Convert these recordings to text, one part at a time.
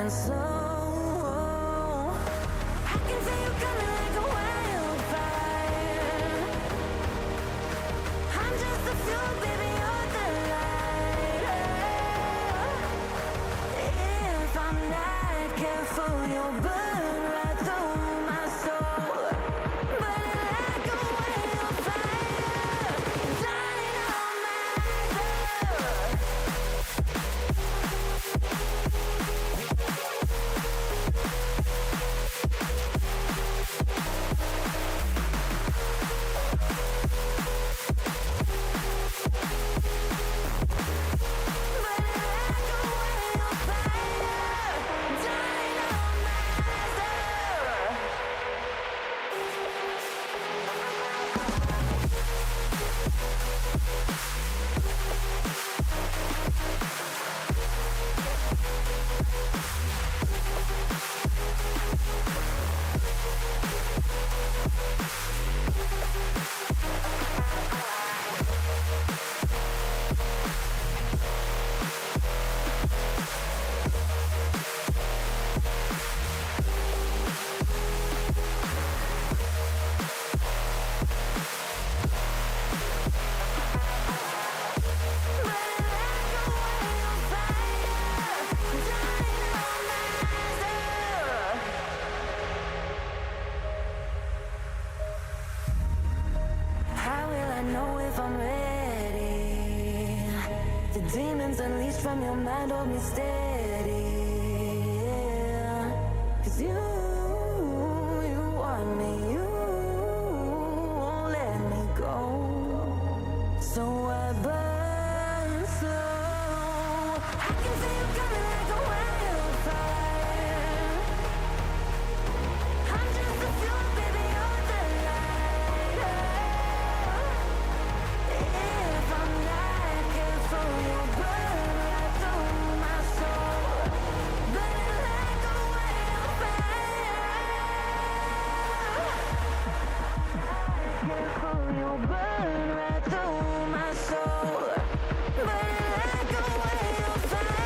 going slow. I can feel you coming like a wildfire. I'm just the fuel, baby, you're the light. If I'm not careful, you'll burn right through my soul. Burning like a wildfire, dying on my love. How will I know if I'm ready? The demons unleashed from your mind hold me steady. Yeah. 'Cause you want me, you won't let me go. So I burn slow. I can feel you coming like a wildfire. I'm just the fuel, baby, you're the light. If I'm not careful, you'll burn right through my soul. Burning like a wildfire. Careful, you'll burn right through my soul. Burning like a wildfire,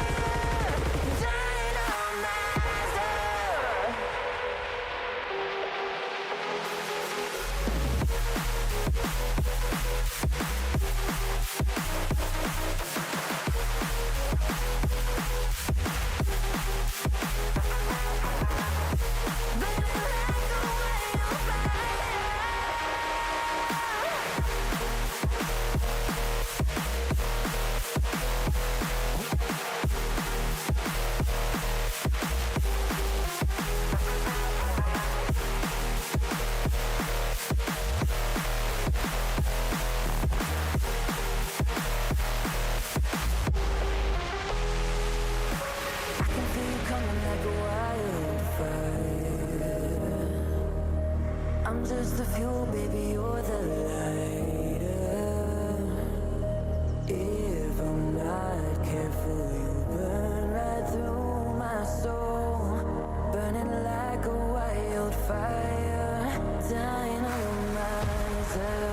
dying on my love. I can feel you coming like a wildfire. I'm just the fuel, baby, you're the lighter. If I'm not careful, you'll burn right through my soul. Burning like a wildfire, dying on my love.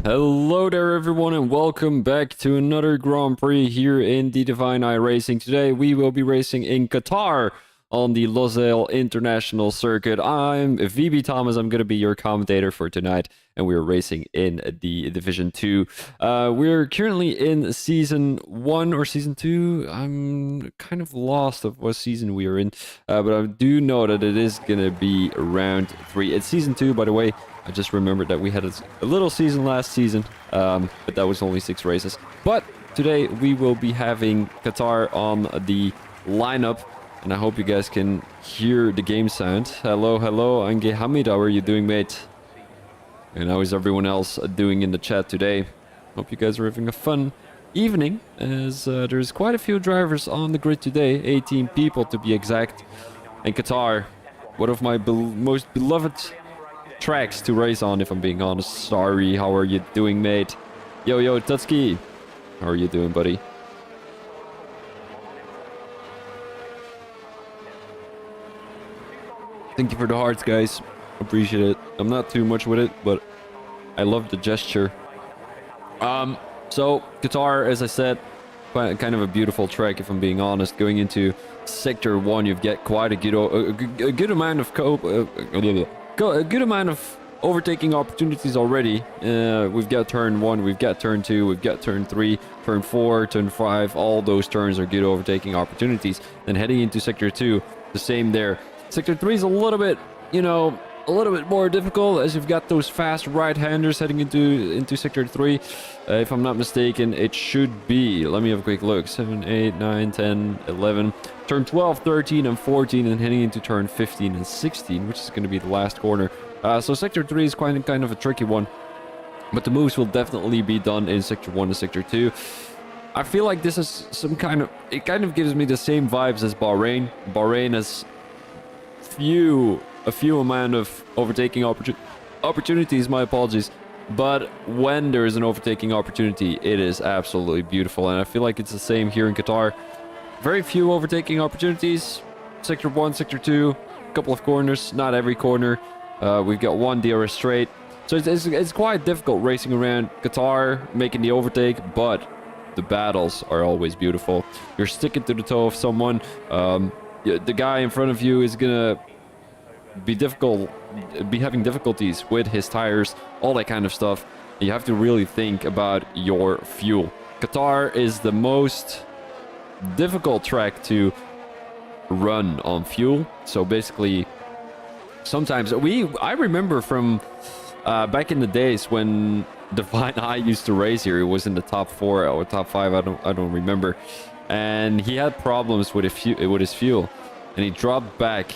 Hello there everyone and welcome back to another Grand Prix here in the Divine Eye Racing. Today we will be racing in Qatar on the Losail International Circuit. I'm VB Thomas, I'm going to be your commentator for tonight and we're racing in the Division 2. We're currently in Season 1 or Season 2. I'm kind of lost of what season we are in, but I do know that it is going to be round 3. It's Season 2, by the way. I just remembered that we had a little season last season, but that was only 6 races. But today we will be having Qatar on the lineup, and I hope you guys can hear the game sound. Hello, Ange Hamid, how are you doing, mate? And how is everyone else doing in the chat today? Hope you guys are having a fun evening, as there's quite a few drivers on the grid today, 18 people to be exact. And Qatar, one of my most beloved tracks to race on, if I'm being honest. Sorry, how are you doing, mate? Yo, Tutski. How are you doing, buddy? Thank you for the hearts, guys. Appreciate it. I'm not too much with it, but I love the gesture. So Qatar, as I said, kind of a beautiful track, if I'm being honest. Going into sector 1, you've got quite a good amount of a good amount of overtaking opportunities already. We've got turn 1, we've got turn 2, we've got turn 3, turn 4, turn 5. All those turns are good overtaking opportunities. Then heading into sector 2, the same there. Sector 3 is a little bit, you know, a little bit more difficult, as you've got those fast right-handers heading into sector 3. If I'm not mistaken, it should be, let me have a quick look, 7, 8, 9, 10, 11, turn 12, 13, and 14, and heading into turn 15 and 16, which is going to be the last corner. So sector 3 is kind of a tricky one, but the moves will definitely be done in sector 1 and sector 2. I feel like this is some kind of, it kind of gives me the same vibes as Bahrain. Bahrain has a few amount of overtaking opportunities, my apologies, but when there is an overtaking opportunity, it is absolutely beautiful, and I feel like it's the same here in Qatar. Very few overtaking opportunities. Sector 1, sector 2, a couple of corners, not every corner. We've got one DRS straight, so it's quite difficult racing around Qatar, making the overtake, but the battles are always beautiful. You're sticking to the toe of someone. The guy in front of you is gonna be having difficulties with his tires, all that kind of stuff. You have to really think about your fuel. Qatar is the most difficult track to run on fuel. So basically, sometimes I remember from back in the days when Divine I used to race here. It was in the top 4 or top 5. I don't remember, and he had problems with his fuel, and he dropped back.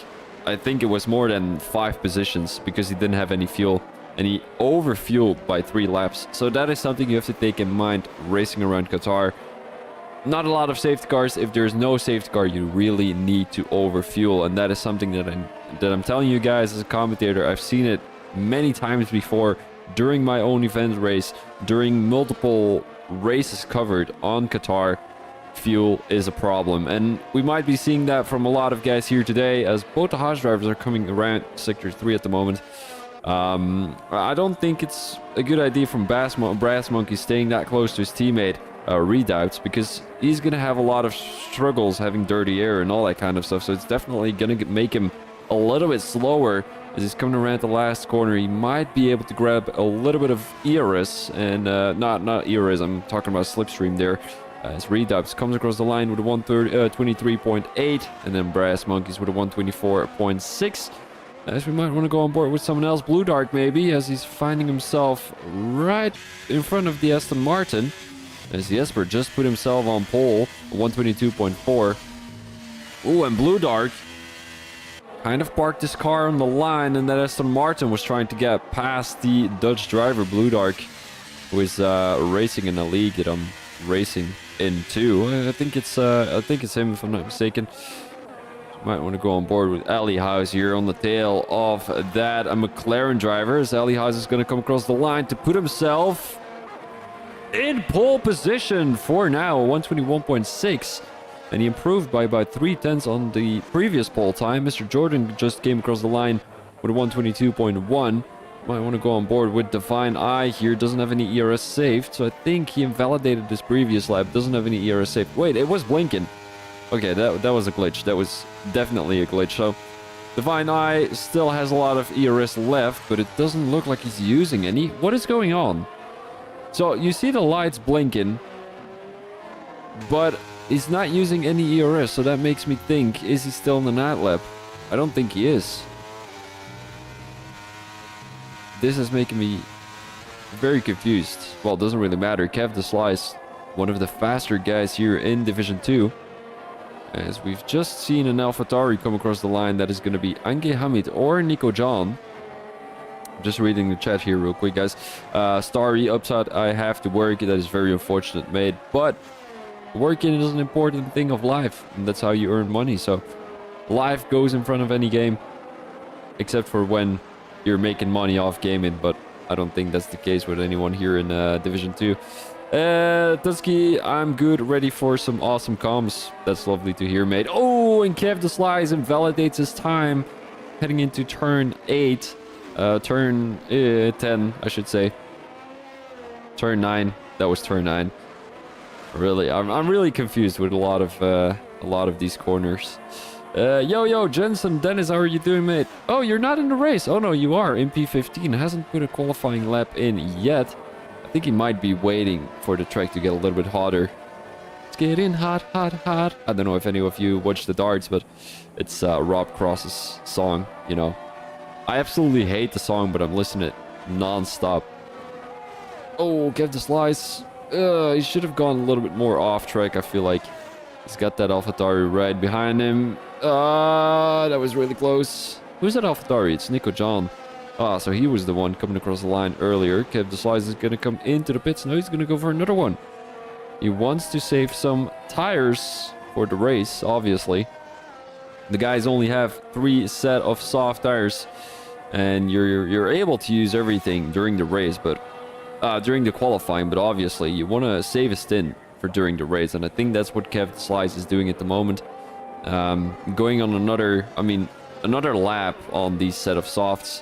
I think it was more than 5 positions because he didn't have any fuel, and he overfueled by 3 laps. So that is something you have to take in mind racing around Qatar. Not a lot of safety cars. If there's no safety car, you really need to overfuel, and that is something that I'm telling you guys as a commentator. I've seen it many times before during my own event race, during multiple races covered on Qatar. Fuel is a problem, and we might be seeing that from a lot of guys here today, as both the Haas drivers are coming around sector 3 at the moment. I don't think it's a good idea from Brass Monkey staying that close to his teammate Redoubts, because he's gonna have a lot of struggles having dirty air and all that kind of stuff. So it's definitely gonna make him a little bit slower as he's coming around the last corner. He might be able to grab a little bit of ERS, and not ERS, I'm talking about slipstream there. As Redubs comes across the line with a 123.8, and then Brass Monkeys with a 124.6. As we might want to go on board with someone else, Blue Dark maybe, as he's finding himself right in front of the Aston Martin. As Jesper just put himself on pole, 122.4. Ooh, and Blue Dark kind of parked his car on the line, and that Aston Martin was trying to get past the Dutch driver, Blue Dark, who is racing in a league that I'm racing into. I think it's him, if I'm not mistaken. Might want to go on board with Ali House here on the tail of that. A McLaren driver, as Ali House is going to come across the line to put himself in pole position for now, 121.6. And he improved by about 3/10 on the previous pole time. Mr. Jordan just came across the line with a 122.1. Might want to go on board with Divine Eye here. Doesn't have any ERS saved, so I think he invalidated this previous lap. Doesn't have any ERS saved. Wait, it was blinking. Okay, that was a glitch. That was definitely a glitch. So Divine Eye still has a lot of ERS left, but it doesn't look like he's using any. What is going on? So you see the lights blinking, but he's not using any ERS, so that makes me think, is he still in the night lap? I don't think he is. This is making me very confused. Well, it doesn't really matter. Kev the Slice, one of the faster guys here in Division 2. As we've just seen an AlphaTauri come across the line, that is going to be Ange Hamid or Nico John. Just reading the chat here real quick, guys. Starry upside, I have to work. That is very unfortunate, mate. But working is an important thing of life, and that's how you earn money. So life goes in front of any game, except for when you're making money off gaming, but I don't think that's the case with anyone here in Division 2. Tusky, I'm good, ready for some awesome comms. That's lovely to hear, mate. Oh, and Kev the Slice invalidates his time heading into turn 8. Turn 10, I should say. Turn 9. That was turn 9. Really, I'm really confused with a lot of these corners. Yo, Jensen, Dennis, how are you doing, mate? Oh, you're not in the race. Oh, no, you are. In P15 hasn't put a qualifying lap in yet. I think he might be waiting for the track to get a little bit hotter. Let's get in hot. I don't know if any of you watch the darts, but it's Rob Cross's song, you know. I absolutely hate the song, but I'm listening to it non-stop. Oh, get the slice. He should have gone a little bit more off track, I feel like. He's got that AlphaTauri right behind him. That was really close. Who's that AlphaTauri? It's Nico John. So he was the one coming across the line earlier. Kev the Slice is going to come into the pits. Now he's going to go for another one. He wants to save some tires for the race, obviously. The guys only have 3 set of soft tires. And you're able to use everything during the race, but during the qualifying, but obviously you want to save a stint for during the race, and I think that's what Kev Slice is doing at the moment. Going on another lap on these set of softs,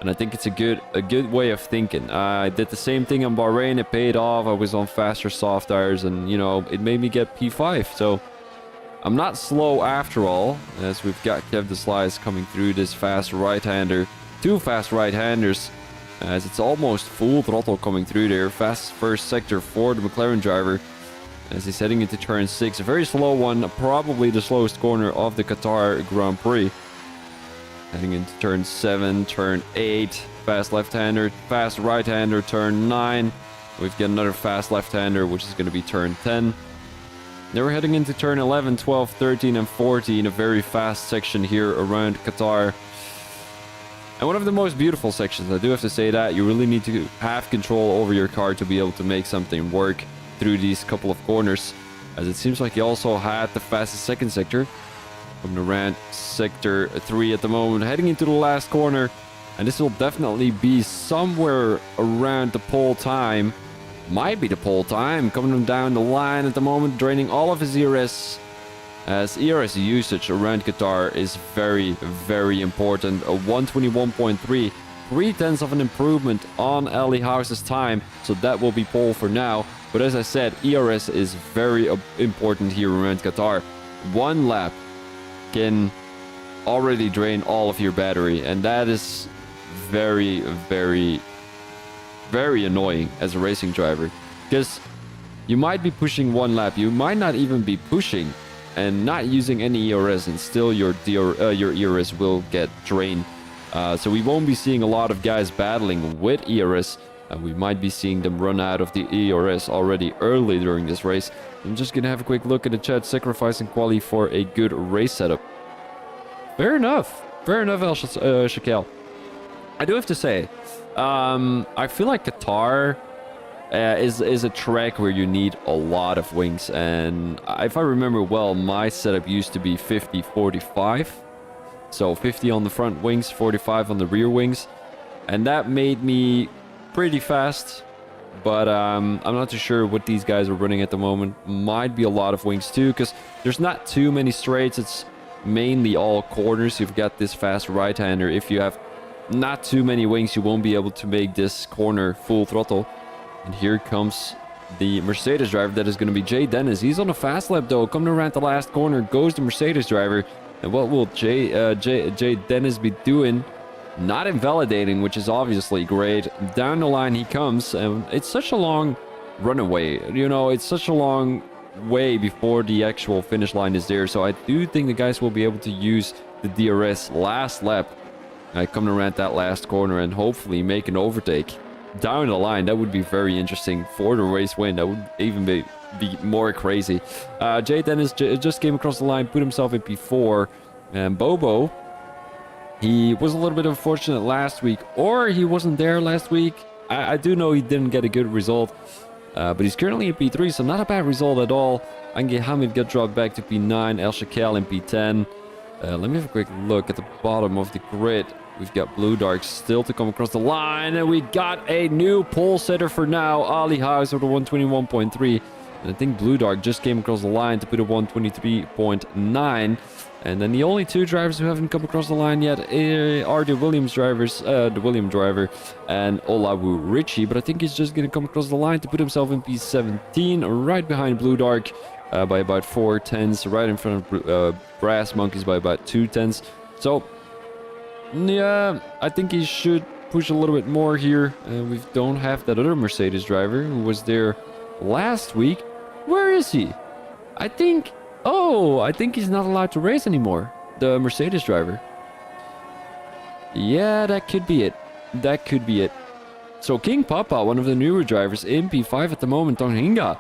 and I think it's a good way of thinking. I did the same thing on Bahrain. It paid off. I was on faster soft tires, and you know, it made me get P5. So I'm not slow after all, as we've got Kev the Slice coming through this fast right-hander. 2 fast right-handers, as it's almost full throttle coming through there. Fast first sector for the McLaren driver, as he's heading into turn 6. A very slow one, probably the slowest corner of the Qatar Grand Prix. Heading into turn 7, turn 8, fast left-hander, fast right-hander, turn 9. We've got another fast left-hander, which is going to be turn 10. Now we're heading into turn 11, 12, 13, and 14, a very fast section here around Qatar. And one of the most beautiful sections, I do have to say that. You really need to have control over your car to be able to make something work through these couple of corners, as it seems like he also had the fastest second sector. Coming around sector 3 at the moment, heading into the last corner, and this will definitely be somewhere around the pole time. Might be the pole time, coming down the line at the moment, draining all of his ERS, as ERS usage around Qatar is very, very important. A 121.3, 3/10 of an improvement on Ali House's time, so that will be pole for now. But as I said, ERS is very important here around Qatar. 1 lap can already drain all of your battery, and that is very, very, very annoying as a racing driver, because you might be pushing 1 lap, you might not even be pushing and not using any ERS, and still your ERS will get drained. So we won't be seeing a lot of guys battling with ERS. We might be seeing them run out of the ERS already early during this race. I'm just gonna have a quick look at the chat. Sacrificing quali for a good race setup. Fair enough, El Shakel. I do have to say, I feel like Qatar is a track where you need a lot of wings, and if I remember well, my setup used to be 50-45, so 50 on the front wings, 45 on the rear wings, and that made me pretty fast. But I'm not too sure what these guys are running at the moment. Might be a lot of wings too, because there's not too many straights. It's mainly all corners. You've got this fast right-hander. If you have not too many wings, you won't be able to make this corner full throttle. And here comes the Mercedes driver. That is going to be Jay Dennis. He's on a fast lap though. Coming around the last corner goes the Mercedes driver. And what will Jay Dennis be doing? Not invalidating, which is obviously great. Down the line he comes, and it's such a long runaway. You know, it's such a long way before the actual finish line is there. So I do think the guys will be able to use the DRS last lap, coming around that last corner, and hopefully make an overtake down the line. That would be very interesting for the race win. That would even be more crazy. Jay Dennis just came across the line, put himself in P4, and Bobo, he was a little bit unfortunate last week, or he wasn't there last week. I do know he didn't get a good result, but he's currently in P3, so not a bad result at all. Ange Hamid got dropped back to P9, El Shakel in P10. Let me have a quick look at the bottom of the grid. We've got Blue Dark still to come across the line, and we got a new pole setter for now. Ali House with a 121.3. And I think Blue Dark just came across the line to put a 123.9. And then the only two drivers who haven't come across the line yet are the Williams drivers, the William driver and Olawu Richie. But I think he's just going to come across the line to put himself in P17, right behind Blue Dark by about 4 tenths, right in front of Brass Monkeys by about 2 tenths. So, yeah, I think he should push a little bit more here. We don't have that other Mercedes driver who was there last week. Where is he? I think he's not allowed to race anymore. The Mercedes driver. Yeah, that could be it. That could be it. So King Papa, one of the newer drivers in P5 at the moment, Tonhinga.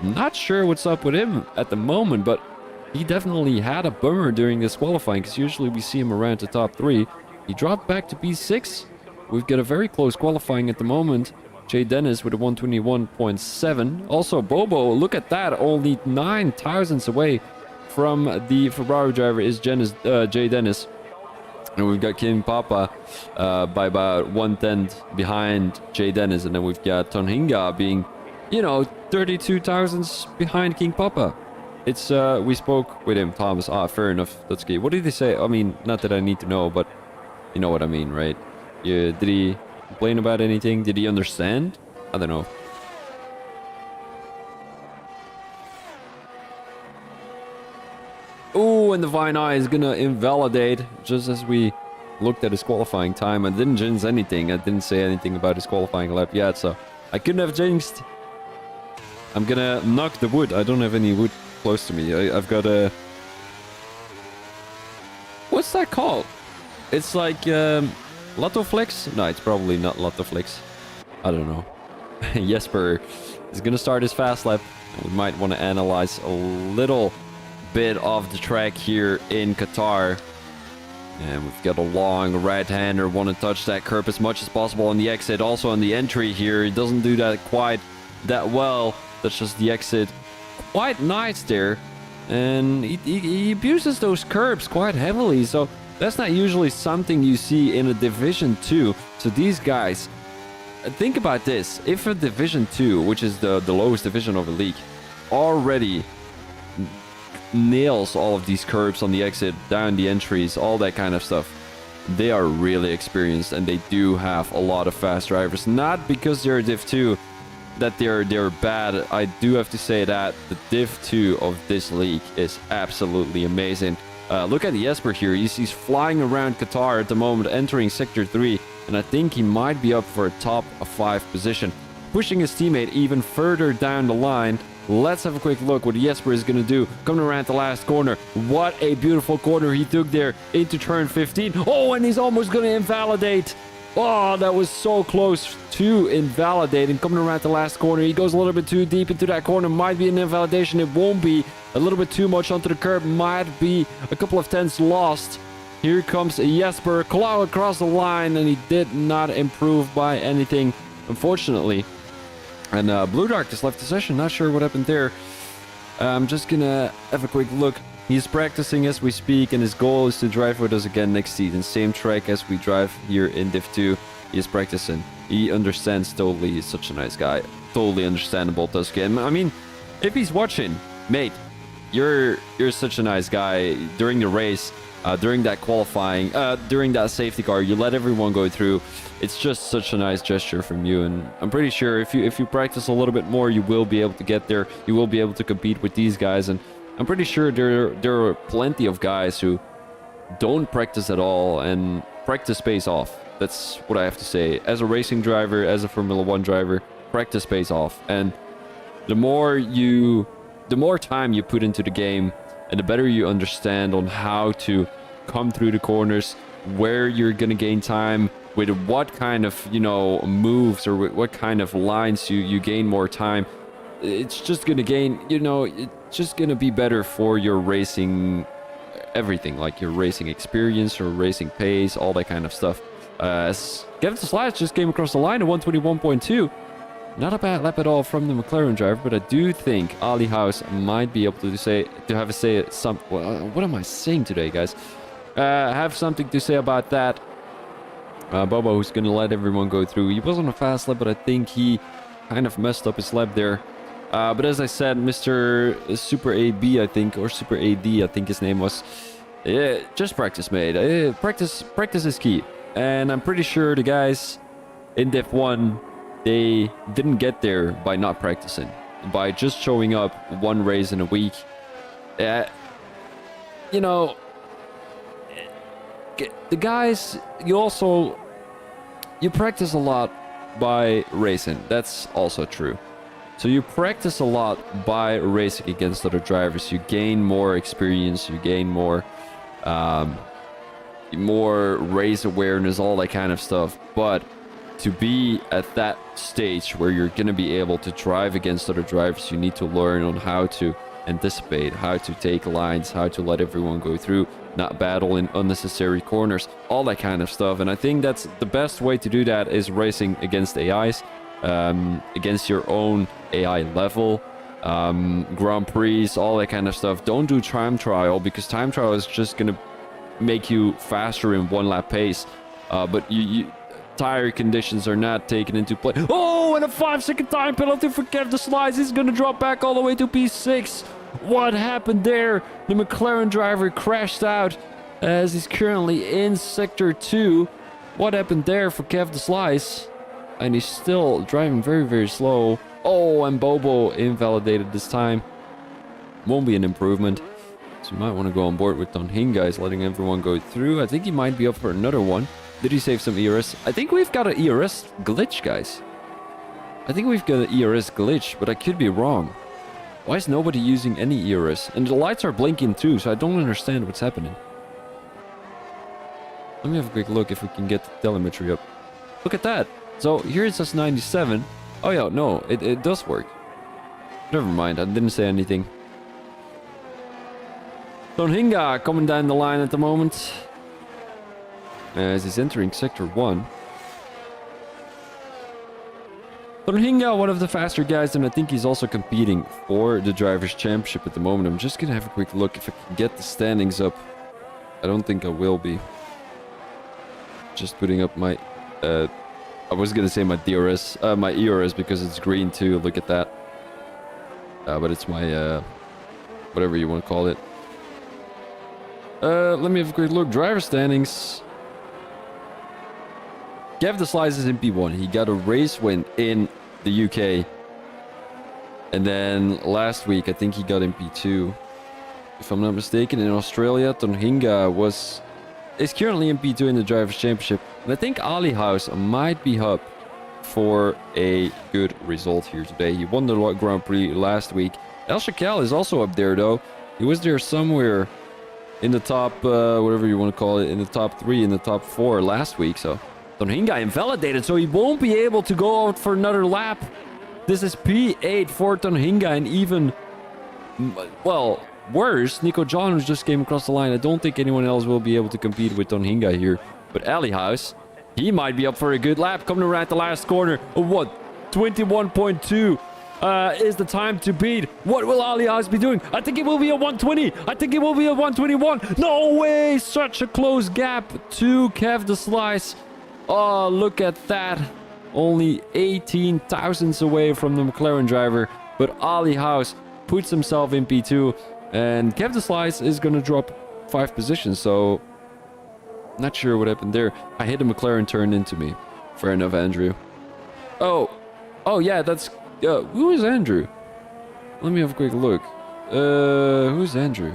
Not sure what's up with him at the moment, but he definitely had a bummer during this qualifying, because usually we see him around the top 3. He dropped back to P6. We've got a very close qualifying at the moment. Jay Dennis with a 121.7. Also, Bobo, look at that. Only 9 thousandths away from the Ferrari driver is Jay Dennis. And we've got King Papa by about 1 tenth behind Jay Dennis. And then we've got Tonhinga being, 32 thousandths behind King Papa. It's, we spoke with him, Thomas. Fair enough. That's good. What did he say? I mean, not that I need to know, but you know what I mean, right? Yeah, did he complain about anything? Did he understand? I don't know. Oh, and the Vine Eye is gonna invalidate just as we looked at his qualifying time. I didn't jinx anything. I didn't say anything about his qualifying lap yet, so I couldn't have jinxed. I'm gonna knock the wood. I don't have any wood close to me. I've got a... What's that called? It's like Lotto Flex? No, it's probably not Lotto Flex. I don't know. Jesper is gonna start his fast lap. We might want to analyze a little bit of the track here in Qatar. And we've got a long right-hander. Want to touch that curb as much as possible on the exit. Also on the entry here. He doesn't do that quite that well. That's just the exit. Quite nice there. And he abuses those curbs quite heavily. So that's not usually something you see in a Division 2. So these guys, think about this. If a Division 2, which is the lowest division of the league, already nails all of these curbs on the exit, down the entries, all that kind of stuff, they are really experienced and they do have a lot of fast drivers. Not because they're Div 2 that they're bad. I do have to say that the Div 2 of this league is absolutely amazing. Look at Jesper here. He's flying around Qatar at the moment, entering Sector 3, and I think he might be up for a top 5 position, pushing his teammate even further down the line. Let's have a quick look what Jesper is going to do. Coming around the last corner. What a beautiful corner he took there into turn 15. Oh, and he's almost going to invalidate. Oh, that was so close to invalidating. Coming around the last corner, he goes a little bit too deep into that corner. Might be an invalidation. It won't be. A little bit too much onto the curb. Might be a couple of tenths lost. Here comes Jesper. Claw across the line, and he did not improve by anything, unfortunately. And Blue Dark just left the session. Not sure what happened there. I'm just gonna have a quick look. He's practicing as we speak, and his goal is to drive with us again next season. Same track as we drive here in Div 2. He is practicing. He understands totally. He's such a nice guy. Totally understandable, Tusky. I mean, if he's watching, mate, you're such a nice guy. During the race, during that qualifying, during that safety car, you let everyone go through. It's just such a nice gesture from you, and I'm pretty sure if you practice a little bit more, you will be able to get there. You will be able to compete with these guys, and I'm pretty sure there are plenty of guys who don't practice at all, and practice pays off. That's what I have to say. As a racing driver, as a Formula 1 driver, practice pays off, and the more time you put into the game, and the better you understand on how to come through the corners, where you're gonna gain time, with what kind of, moves or what kind of lines you gain more time. It's just gonna gain, it's just gonna be better for your racing, everything, like your racing experience or racing pace, all that kind of stuff. As Get It to Slides just came across the line at 121.2. Not a bad lap at all from the McLaren driver, but I do think Ali House might be able to have a say what am I saying today, guys? Have something to say about that. Bobo, who's going to let everyone go through. He was on a fast lap, but I think he kind of messed up his lap there. But as I said, Mr. Super AB, I think, or Super AD, I think his name was. Yeah, just practice, mate. Practice is key. And I'm pretty sure the guys in Div 1, they didn't get there by not practicing. By just showing up one race in a week. You know, the guys, you practice a lot by racing. That's also true. So you practice a lot by racing against other drivers. You gain more experience, you gain more race awareness, all that kind of stuff. But to be at that stage where you're going to be able to drive against other drivers, you need to learn on how to anticipate, how to take lines, how to let everyone go through, not battle in unnecessary corners, all that kind of stuff. And I think that's the best way to do that is racing against AIs, against your own AI level, Grand Prix, all that kind of stuff. Don't do time trial, because time trial is just going to make you faster in one lap pace. But tire conditions are not taken into play. Oh, and a 5-second time penalty for Kev the Slice. He's going to drop back all the way to P6. What happened there? The McLaren driver crashed out as he's currently in Sector 2. What happened there for Kev the Slice? And he's still driving very, very slow. Oh, and Bobo invalidated this time. Won't be an improvement. So you might want to go on board with Tonhinga. He's letting everyone go through. I think he might be up for another one. Did he save some ERS? I think we've got an ERS glitch, guys. I think we've got an ERS glitch, but I could be wrong. Why is nobody using any ERS? And the lights are blinking too, so I don't understand what's happening. Let me have a quick look if we can get the telemetry up. Look at that. So here it says 97. Oh yeah, no, it does work. Never mind, I didn't say anything. Tonhinga coming down the line at the moment. As he's entering Sector 1. Tonhinga, one of the faster guys, and I think he's also competing for the Drivers' Championship at the moment. I'm just gonna have a quick look if I can get the standings up. I don't think I will be. Just putting up my... I was gonna say my DRS, my ERS, because it's green too. Look at that. But it's my, whatever you want to call it. Let me have a quick look. Driver standings. Kev the Slice is in P1. He got a race win in the UK. And then last week, I think he got in P2. If I'm not mistaken, in Australia, Tonhinga is currently in P2 in the Drivers' Championship. And I think Ali House might be up for a good result here today. He won the Grand Prix last week. El Shakel is also up there, though. He was there somewhere in the top, whatever you want to call it, in the top 3, in the top 4 last week, so... Tonhinga invalidated, so he won't be able to go out for another lap. This is P8 for Tonhinga, and even, well, worse, Nico John just came across the line. I don't think anyone else will be able to compete with Tonhinga here. But Ali House, he might be up for a good lap, coming around the last corner. What? 21.2 is the time to beat. What will Ali House be doing? I think it will be a 120. I think it will be a 121. No way! Such a close gap to Kev the Slice. Oh, look at that. Only 18 thousandths away from the McLaren driver. But Ali House puts himself in P2. And Kev the Slice is going to drop 5 positions. So, not sure what happened there. I hit a McLaren turn into me. Fair enough, Andrew. Oh yeah, that's... who is Andrew? Let me have a quick look. Who's Andrew?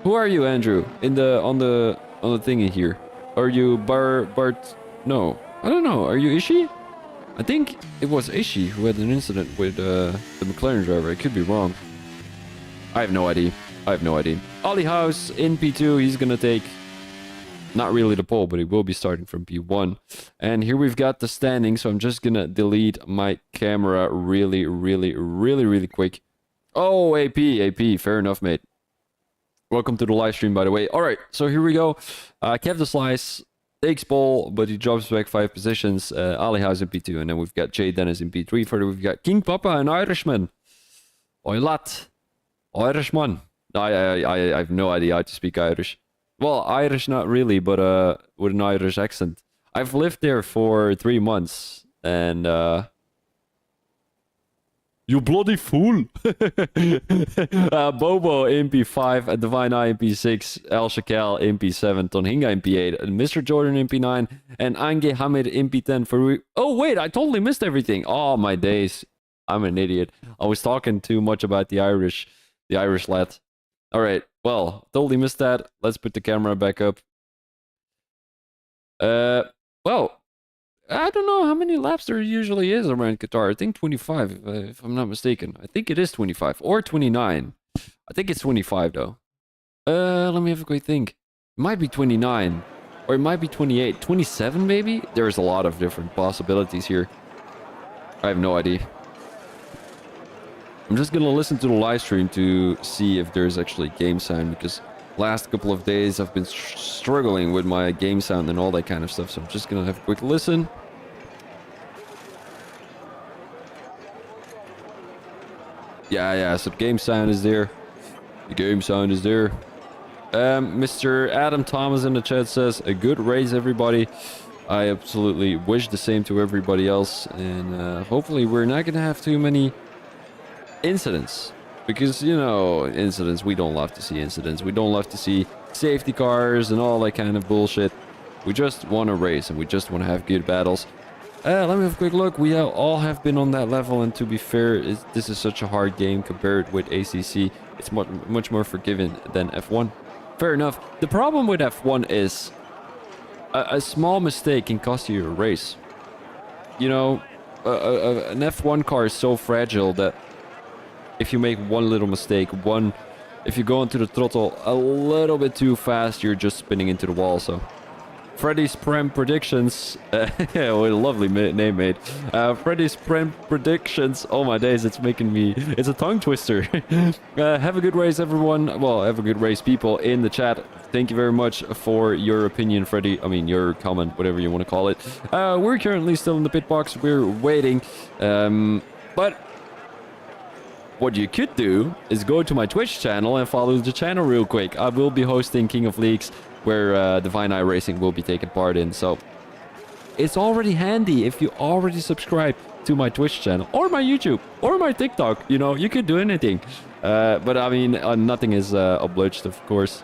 Who are you, Andrew? On the thingy here. Are you Bart? No, I don't know. Are you Ishii? I think it was Ishii who had an incident with the McLaren driver. I could be wrong. I have no idea. Ali House in P2. He's gonna take not really the pole, but he will be starting from P1. And here we've got the standing. So I'm just gonna delete my camera really quick. Oh, AP. Fair enough, mate. Welcome to the live stream, by the way. All right, so here we go. Kev the Slice takes pole, but he drops back 5 positions. Ali House in P2, and then we've got Jay Dennis in P3. Further, we've got King Papa, an Irishman. Oi, lat. Irishman. I have no idea how to speak Irish. Well, Irish, not really, but with an Irish accent. I've lived there for 3 months, and You bloody fool. Bobo MP5, Divine Eye MP6, El Shakel MP7, Tonhinga MP8, Mr. Jordan MP9, and Ange Hamid MP10 for... Oh, wait, I totally missed everything. Oh, my days. I'm an idiot. I was talking too much about the Irish lad. All right, well, totally missed that. Let's put the camera back up. Well, I don't know how many laps there usually is around Qatar. I think 25, if I'm not mistaken. I think it is 25 or 29. I think it's 25 though. Let me have a quick think. It might be 29 or it might be 28, 27 maybe. There's a lot of different possibilities here. I have no idea. I'm just gonna listen to the live stream to see if there's actually game sound, because last couple of days I've been struggling with my game sound and all that kind of stuff, so I'm just gonna have a quick listen. Yeah, so the game sound is there. The game sound is there. Mr. Adam Thomas in the chat says, a good race, everybody. I absolutely wish the same to everybody else, and hopefully we're not gonna have too many incidents, because you know, incidents, we don't love to see incidents. We don't love to see safety cars and all that kind of bullshit. We just want to race and we just want to have good battles. Let me have a quick look. We all have been on that level, and to be fair, this is such a hard game compared with ACC. It's much more forgiving than F1. Fair enough. The problem with F1 is a small mistake can cost you a race. You know, an F1 car is so fragile that if you make one little mistake, if you go into the throttle a little bit too fast, you're just spinning into the wall. So Freddy's Prem Predictions, what a lovely name, mate. Freddy's Prem Predictions, oh my days, it's a tongue twister. Have a good race, everyone. Well, have a good race, people in the chat. Thank you very much for your opinion, Freddy. I mean, your comment, whatever you want to call it. We're currently still in the pit box. We're waiting. But what you could do is go to my Twitch channel and follow the channel real quick. I will be hosting King of Leagues, where Divine Eye Racing will be taking part in. So it's already handy if you already subscribe to my Twitch channel or my YouTube or my TikTok. You know, you could do anything. But I mean, nothing is obliged, of course.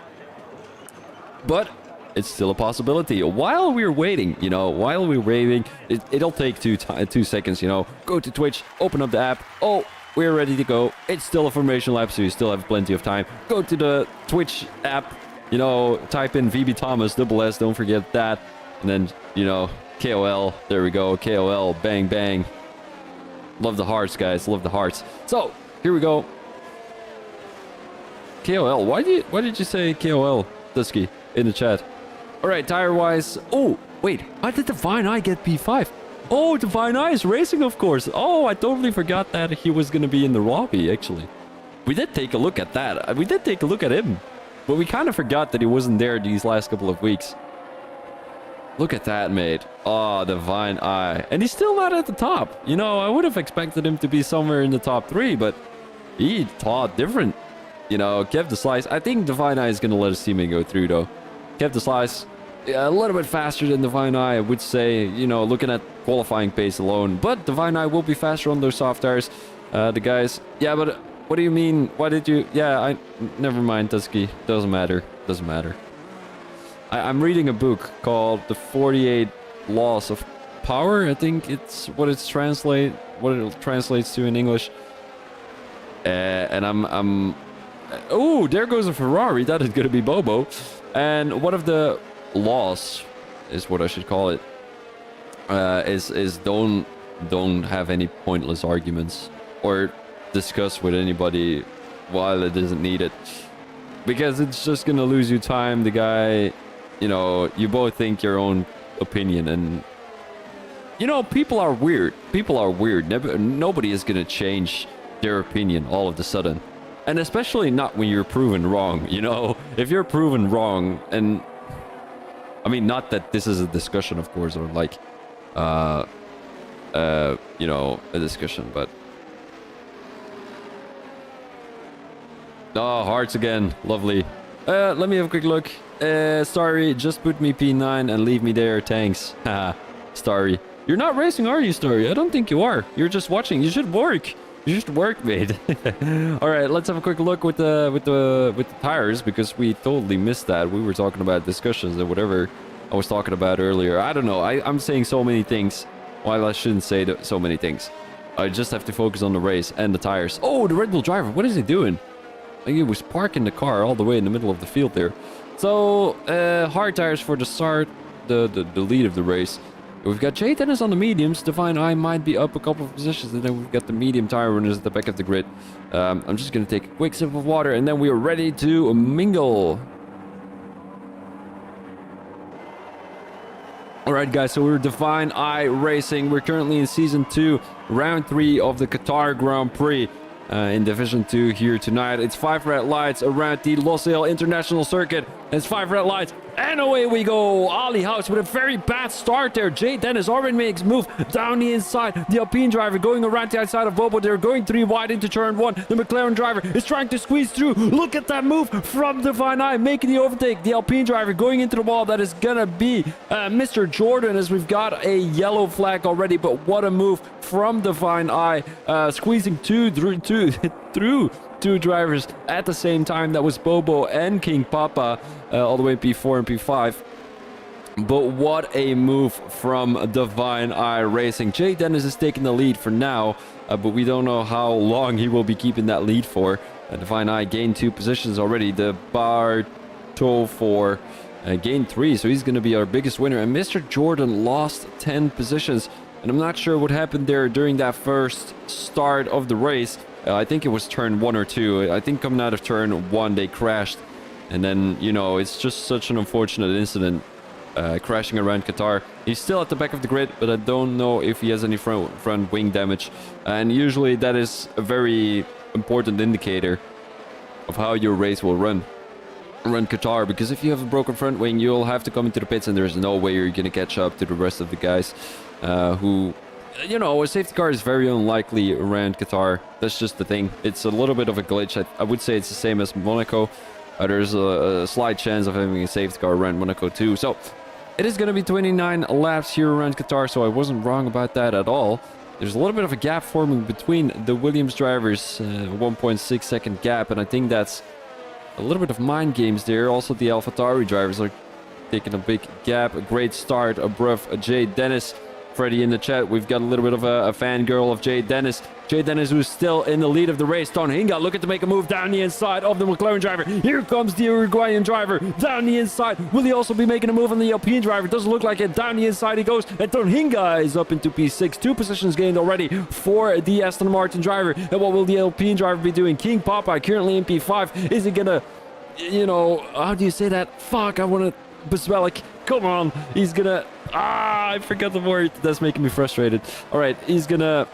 But it's still a possibility. While we're waiting, it'll take two seconds, Go to Twitch, open up the app. Oh, we're ready to go. It's still a formation lap, so you still have plenty of time. Go to the Twitch app. Type in VB Thomas, double S, don't forget that. And then, KOL, there we go, KOL, bang, bang. Love the hearts, guys, love the hearts. So, here we go. KOL, why did you say KOL, Dusky, in the chat? All right, tire-wise, oh, wait, how did Divine Eye get P5? Oh, Divine Eye is racing, of course. Oh, I totally forgot that he was going to be in the lobby, actually. We did take a look at that. We did take a look at him. But we kind of forgot that he wasn't there these last couple of weeks. Look at that, mate. Oh, Divine Eye. And he's still not at the top. I would have expected him to be somewhere in the top 3, but he thought different. Kept the slice. I think Divine Eye is going to let his teammate go through, though. Kept the slice. A little bit faster than Divine Eye, I would say, looking at qualifying pace alone. But Divine Eye will be faster on those soft tires. The guys... Yeah, but... What do you mean? Why did you... Yeah, never mind, Tusky. Doesn't matter. Doesn't matter. I'm reading a book called The 48 Laws of Power. I think it's what it translates to in English. And I'm... Oh, there goes a Ferrari. That is going to be Bobo. And one of the laws, is what I should call it, is don't have any pointless arguments. Or... discuss with anybody while it isn't needed, because it's just gonna lose you time. The guy, you both think your own opinion, and people are weird. Nobody is gonna change their opinion all of a sudden, and especially not when you're proven wrong. If you're proven wrong, and I mean, not that this is a discussion, of course, or like a discussion, but oh, hearts again. Lovely. Let me have a quick look. Starry, just put me P9 and leave me there. Thanks. Haha. Starry. You're not racing, are you, Starry? I don't think you are. You're just watching. You should work. Just work, mate. All right, let's have a quick look with the tires, because we totally missed that. We were talking about discussions and whatever I was talking about earlier. I don't know. I'm saying so many things while I shouldn't say so many things. I just have to focus on the race and the tires. Oh, the Red Bull driver. What is he doing? Like, he was parking the car all the way in the middle of the field there. So, hard tires for the start, the lead of the race. We've got Jay Dennis on the mediums. Divine Eye might be up a couple of positions. And then we've got the medium tire runners at the back of the grid. I'm just going to take a quick sip of water. And then we are ready to mingle. Alright guys, so we're Divine Eye Racing. We're currently in Season 2, Round 3 of the Qatar Grand Prix. In Division 2 here tonight. It's 5 red lights around the Losail International Circuit. It's 5 red lights. And away we go. Ali House with a very bad start there. Jay Dennis already makes a move down the inside. The Alpine driver going around the outside of Bobo. They're going 3 wide into turn 1. The McLaren driver is trying to squeeze through. Look at that move from Divine Eye making the overtake. The Alpine driver going into the wall. That is going to be Mr. Jordan, as we've got a yellow flag already. But what a move from Divine Eye. Squeezing through 2 drivers at the same time. That was Bobo and King Papa, all the way in P4 and P5. But what a move from Divine Eye Racing. Jay Dennis is taking the lead for now, but we don't know how long he will be keeping that lead for. Divine Eye gained 2 positions already. The Barto for gained 3, so he's going to be our biggest winner. And Mr. Jordan lost 10 positions. And I'm not sure what happened there during that first start of the race. I think it was turn 1 or 2. I think coming out of turn 1, they crashed. And then, you know, it's just such an unfortunate incident, crashing around Qatar. He's still at the back of the grid, but I don't know if he has any front wing damage. And usually that is a very important indicator of how your race will run Qatar, because if you have a broken front wing, you'll have to come into the pits, and there's no way you're going to catch up to the rest of the guys who... You know, a safety car is very unlikely around Qatar. That's just the thing. It's a little bit of a glitch. I would say it's the same as Monaco. There's a slight chance of having a safety car around Monaco too. So, it is going to be 29 laps here around Qatar, so I wasn't wrong about that at all. There's a little bit of a gap forming between the Williams drivers, 1.6 second gap, and I think that's a little bit of mind games there. Also, the AlphaTauri drivers are taking a big gap. A great start above Jay Dennis. Freddie in the chat, we've got a little bit of a fangirl of Jay Dennis. Jay Dennis, who's still in the lead of the race. Don Hinga looking to make a move down the inside of the McLaren driver. Here comes the Uruguayan driver down the inside. Will he also be making a move on the Alpine driver? Doesn't look like it. Down the inside he goes. And Don Hinga is up into P6. 2 positions gained already for the Aston Martin driver. And what will the Alpine driver be doing? King Papa currently in P5. Is he gonna, you know, how do you say that? Fuck, I want to... Beswellick. Come on. He's gonna... I forgot the word. That's making me frustrated. Alright, he's gonna...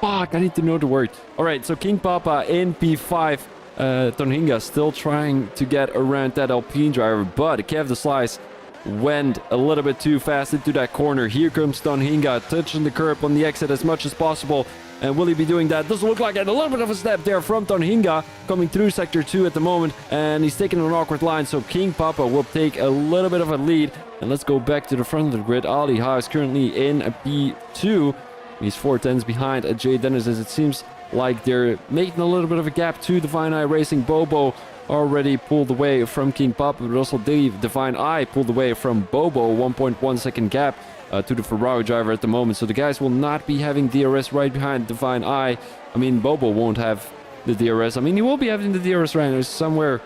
Fuck, I need to know the word. Alright, so King Papa in P5. Tonhinga still trying to get around that Alpine driver, but Kev the Slice went a little bit too fast into that corner. Here comes Tonhinga, touching the curb on the exit as much as possible. And will he be doing that? Doesn't look like it. A little bit of a step there from Tonhinga coming through Sector 2 at the moment. And he's taking an awkward line. So King Papa will take a little bit of a lead. And let's go back to the front of the grid. Ali Haas currently in a P2. He's 4 tenths behind Jay Dennis, as it seems like they're making a little bit of a gap to Divine Eye Racing. Bobo already pulled away from King Papa, but also Divine Eye pulled away from Bobo. 1.1 second gap to the Ferrari driver at the moment. So the guys will not be having DRS right behind Divine Eye. I mean, Bobo won't have the DRS. I mean, he will be having the DRS right somewhere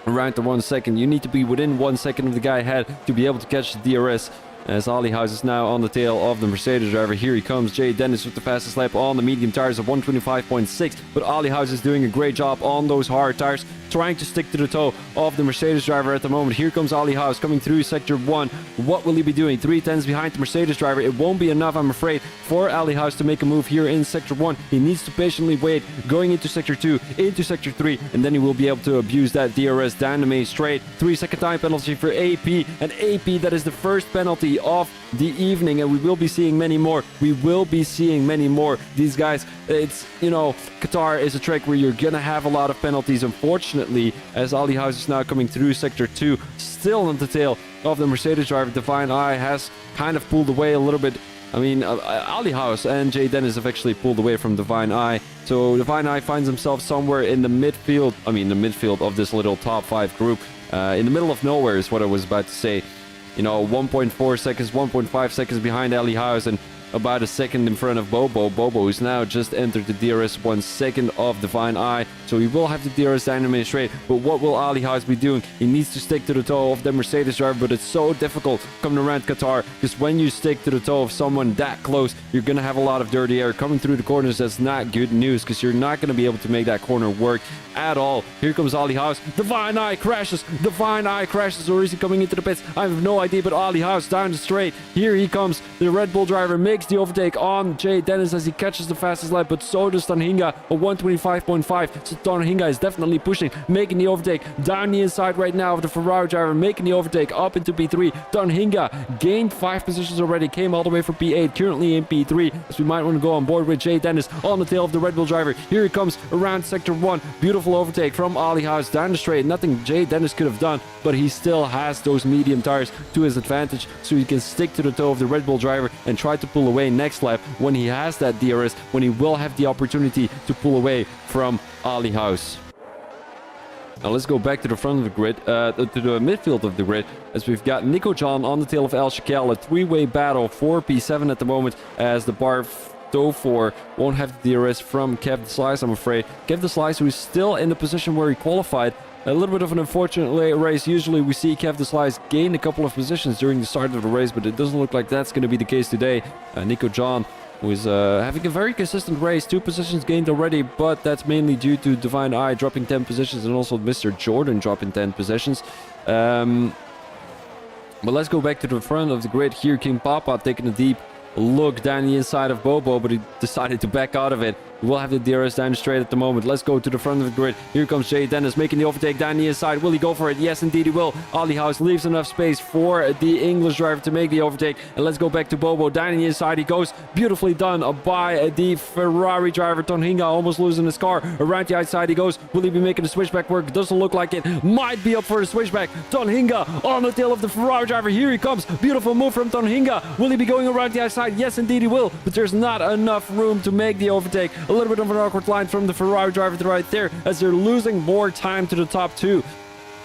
around the 1 second. You need to be within 1 second of the guy ahead to be able to catch the DRS. As Ali House is now on the tail of the Mercedes driver. Here he comes, Jay Dennis with the fastest lap on the medium tires of 125.6. But Ali House is doing a great job on those hard tires, trying to stick to the toe of the Mercedes driver at the moment. Here comes Ali House coming through Sector 1. What will he be doing? 3 tenths behind the Mercedes driver. It won't be enough, I'm afraid, for Ali House to make a move here in Sector 1. He needs to patiently wait, going into Sector 2, into Sector 3, and then he will be able to abuse that DRS down the main straight. 3-second time penalty for AP, and AP, that is the first penalty of the evening, and we will be seeing many more. We will be seeing many more. These guys, it's, you know, Qatar is a track where you're gonna have a lot of penalties, unfortunately, as Ali House is now coming through Sector 2, still on the tail of the Mercedes driver. Divine Eye has kind of pulled away a little bit I mean, Ali House and Jay Dennis have actually pulled away from Divine Eye. So Divine Eye finds himself somewhere in the midfield. I mean, the midfield of this little top 5 group. In the middle of nowhere is what I was about to say. You know, 1.4 seconds, 1.5 seconds behind Ali House and about a second in front of Bobo. Bobo is now just entered the DRS 1 second of Divine Eye, so he will have the DRS dynamite straight. But what will Ali House be doing? He needs to stick to the toe of the Mercedes driver, but it's so difficult coming around Qatar, because when you stick to the toe of someone that close, you're going to have a lot of dirty air coming through the corners. That's not good news, because you're not going to be able to make that corner work at all. Here comes Ali House. Divine Eye crashes. Divine Eye crashes, or is he coming into the pits? I have no idea, but Ali House down the straight. Here he comes. The Red Bull driver makes the overtake on Jay Dennis as he catches the fastest lap, but so does Tonhinga, a 125.5. So Tonhinga is definitely pushing, making the overtake down the inside right now of the Ferrari driver, making the overtake up into P3. Tonhinga gained 5 positions already, came all the way from P8, currently in P3, as we might want to go on board with Jay Dennis on the tail of the Red Bull driver. Here he comes around sector 1. Beautiful overtake from Ali House down the straight. Nothing Jay Dennis could have done, but he still has those medium tires to his advantage, so he can stick to the toe of the Red Bull driver and try to pull away next lap when he has that DRS, when he will have the opportunity to pull away from Ali House. Now let's go back to the front of the grid, to the midfield of the grid, as we've got Nico John on the tail of El Shakel, a 3-way battle for P7 at the moment, as the bar 4 won't have the DRS from Kev the Slice, I'm afraid. Kev the Slice, who is still in the position where he qualified. A little bit of an unfortunate late race. Usually we see Kev the Slice gain a couple of positions during the start of the race, but it doesn't look like that's going to be the case today. Nico John, who is having a very consistent race, 2 positions gained already, but that's mainly due to Divine Eye dropping 10 positions and also Mr. Jordan dropping 10 positions. But let's go back to the front of the grid here. King Papa taking a deep look down the inside of Bobo, but he decided to back out of it. We will have the DRS down straight at the moment. Let's go to the front of the grid. Here comes Jay Dennis making the overtake down the inside. Will he go for it? Yes, indeed he will. Ali House leaves enough space for the English driver to make the overtake. And let's go back to Bobo. Down the inside he goes. Beautifully done by the Ferrari driver. Tonhinga almost losing his car. Around the outside he goes. Will he be making the switchback work? Doesn't look like it. Might be up for the switchback. Tonhinga on the tail of the Ferrari driver. Here he comes. Beautiful move from Tonhinga. Will he be going around the outside? Yes, indeed he will. But there's not enough room to make the overtake. A little bit of an awkward line from the Ferrari driver right there, as they're losing more time to the top 2.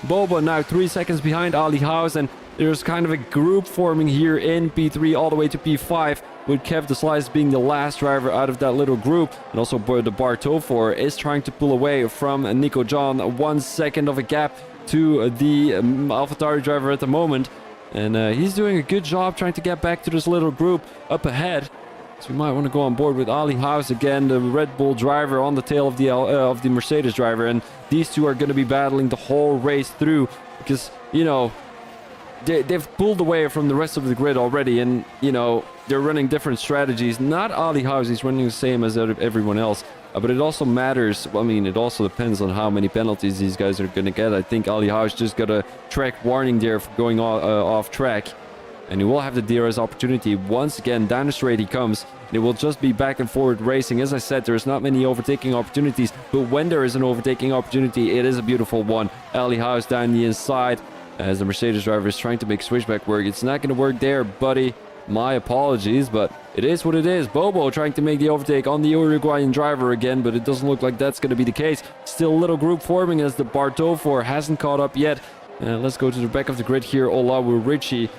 Boba now 3 seconds behind Ali House, and there's kind of a group forming here in P3 all the way to P5, with Kev the Slice being the last driver out of that little group. And also the Bartofor is trying to pull away from Nico John, 1 second of a gap to the AlphaTauri driver at the moment. And he's doing a good job trying to get back to this little group up ahead. So we might want to go on board with Ali House again, the Red Bull driver on the tail of the Mercedes driver. And these two are going to be battling the whole race through, because, you know, they've pulled away from the rest of the grid already, and, you know, they're running different strategies. Not Ali House, he's running the same as everyone else. But it also matters. I mean, it also depends on how many penalties these guys are going to get. I think Ali House just got a track warning there for going off track. And he will have the DRS opportunity. Once again, down the straight he comes. It will just be back and forward racing. As I said, there's not many overtaking opportunities. But when there is an overtaking opportunity, it is a beautiful one. Ali House down the inside, as the Mercedes driver is trying to make switchback work. It's not going to work there, buddy. My apologies, but it is what it is. Bobo trying to make the overtake on the Uruguayan driver again, but it doesn't look like that's going to be the case. Still a little group forming as the Bartofor hasn't caught up yet. Let's go to the back of the grid here. Olawu Richie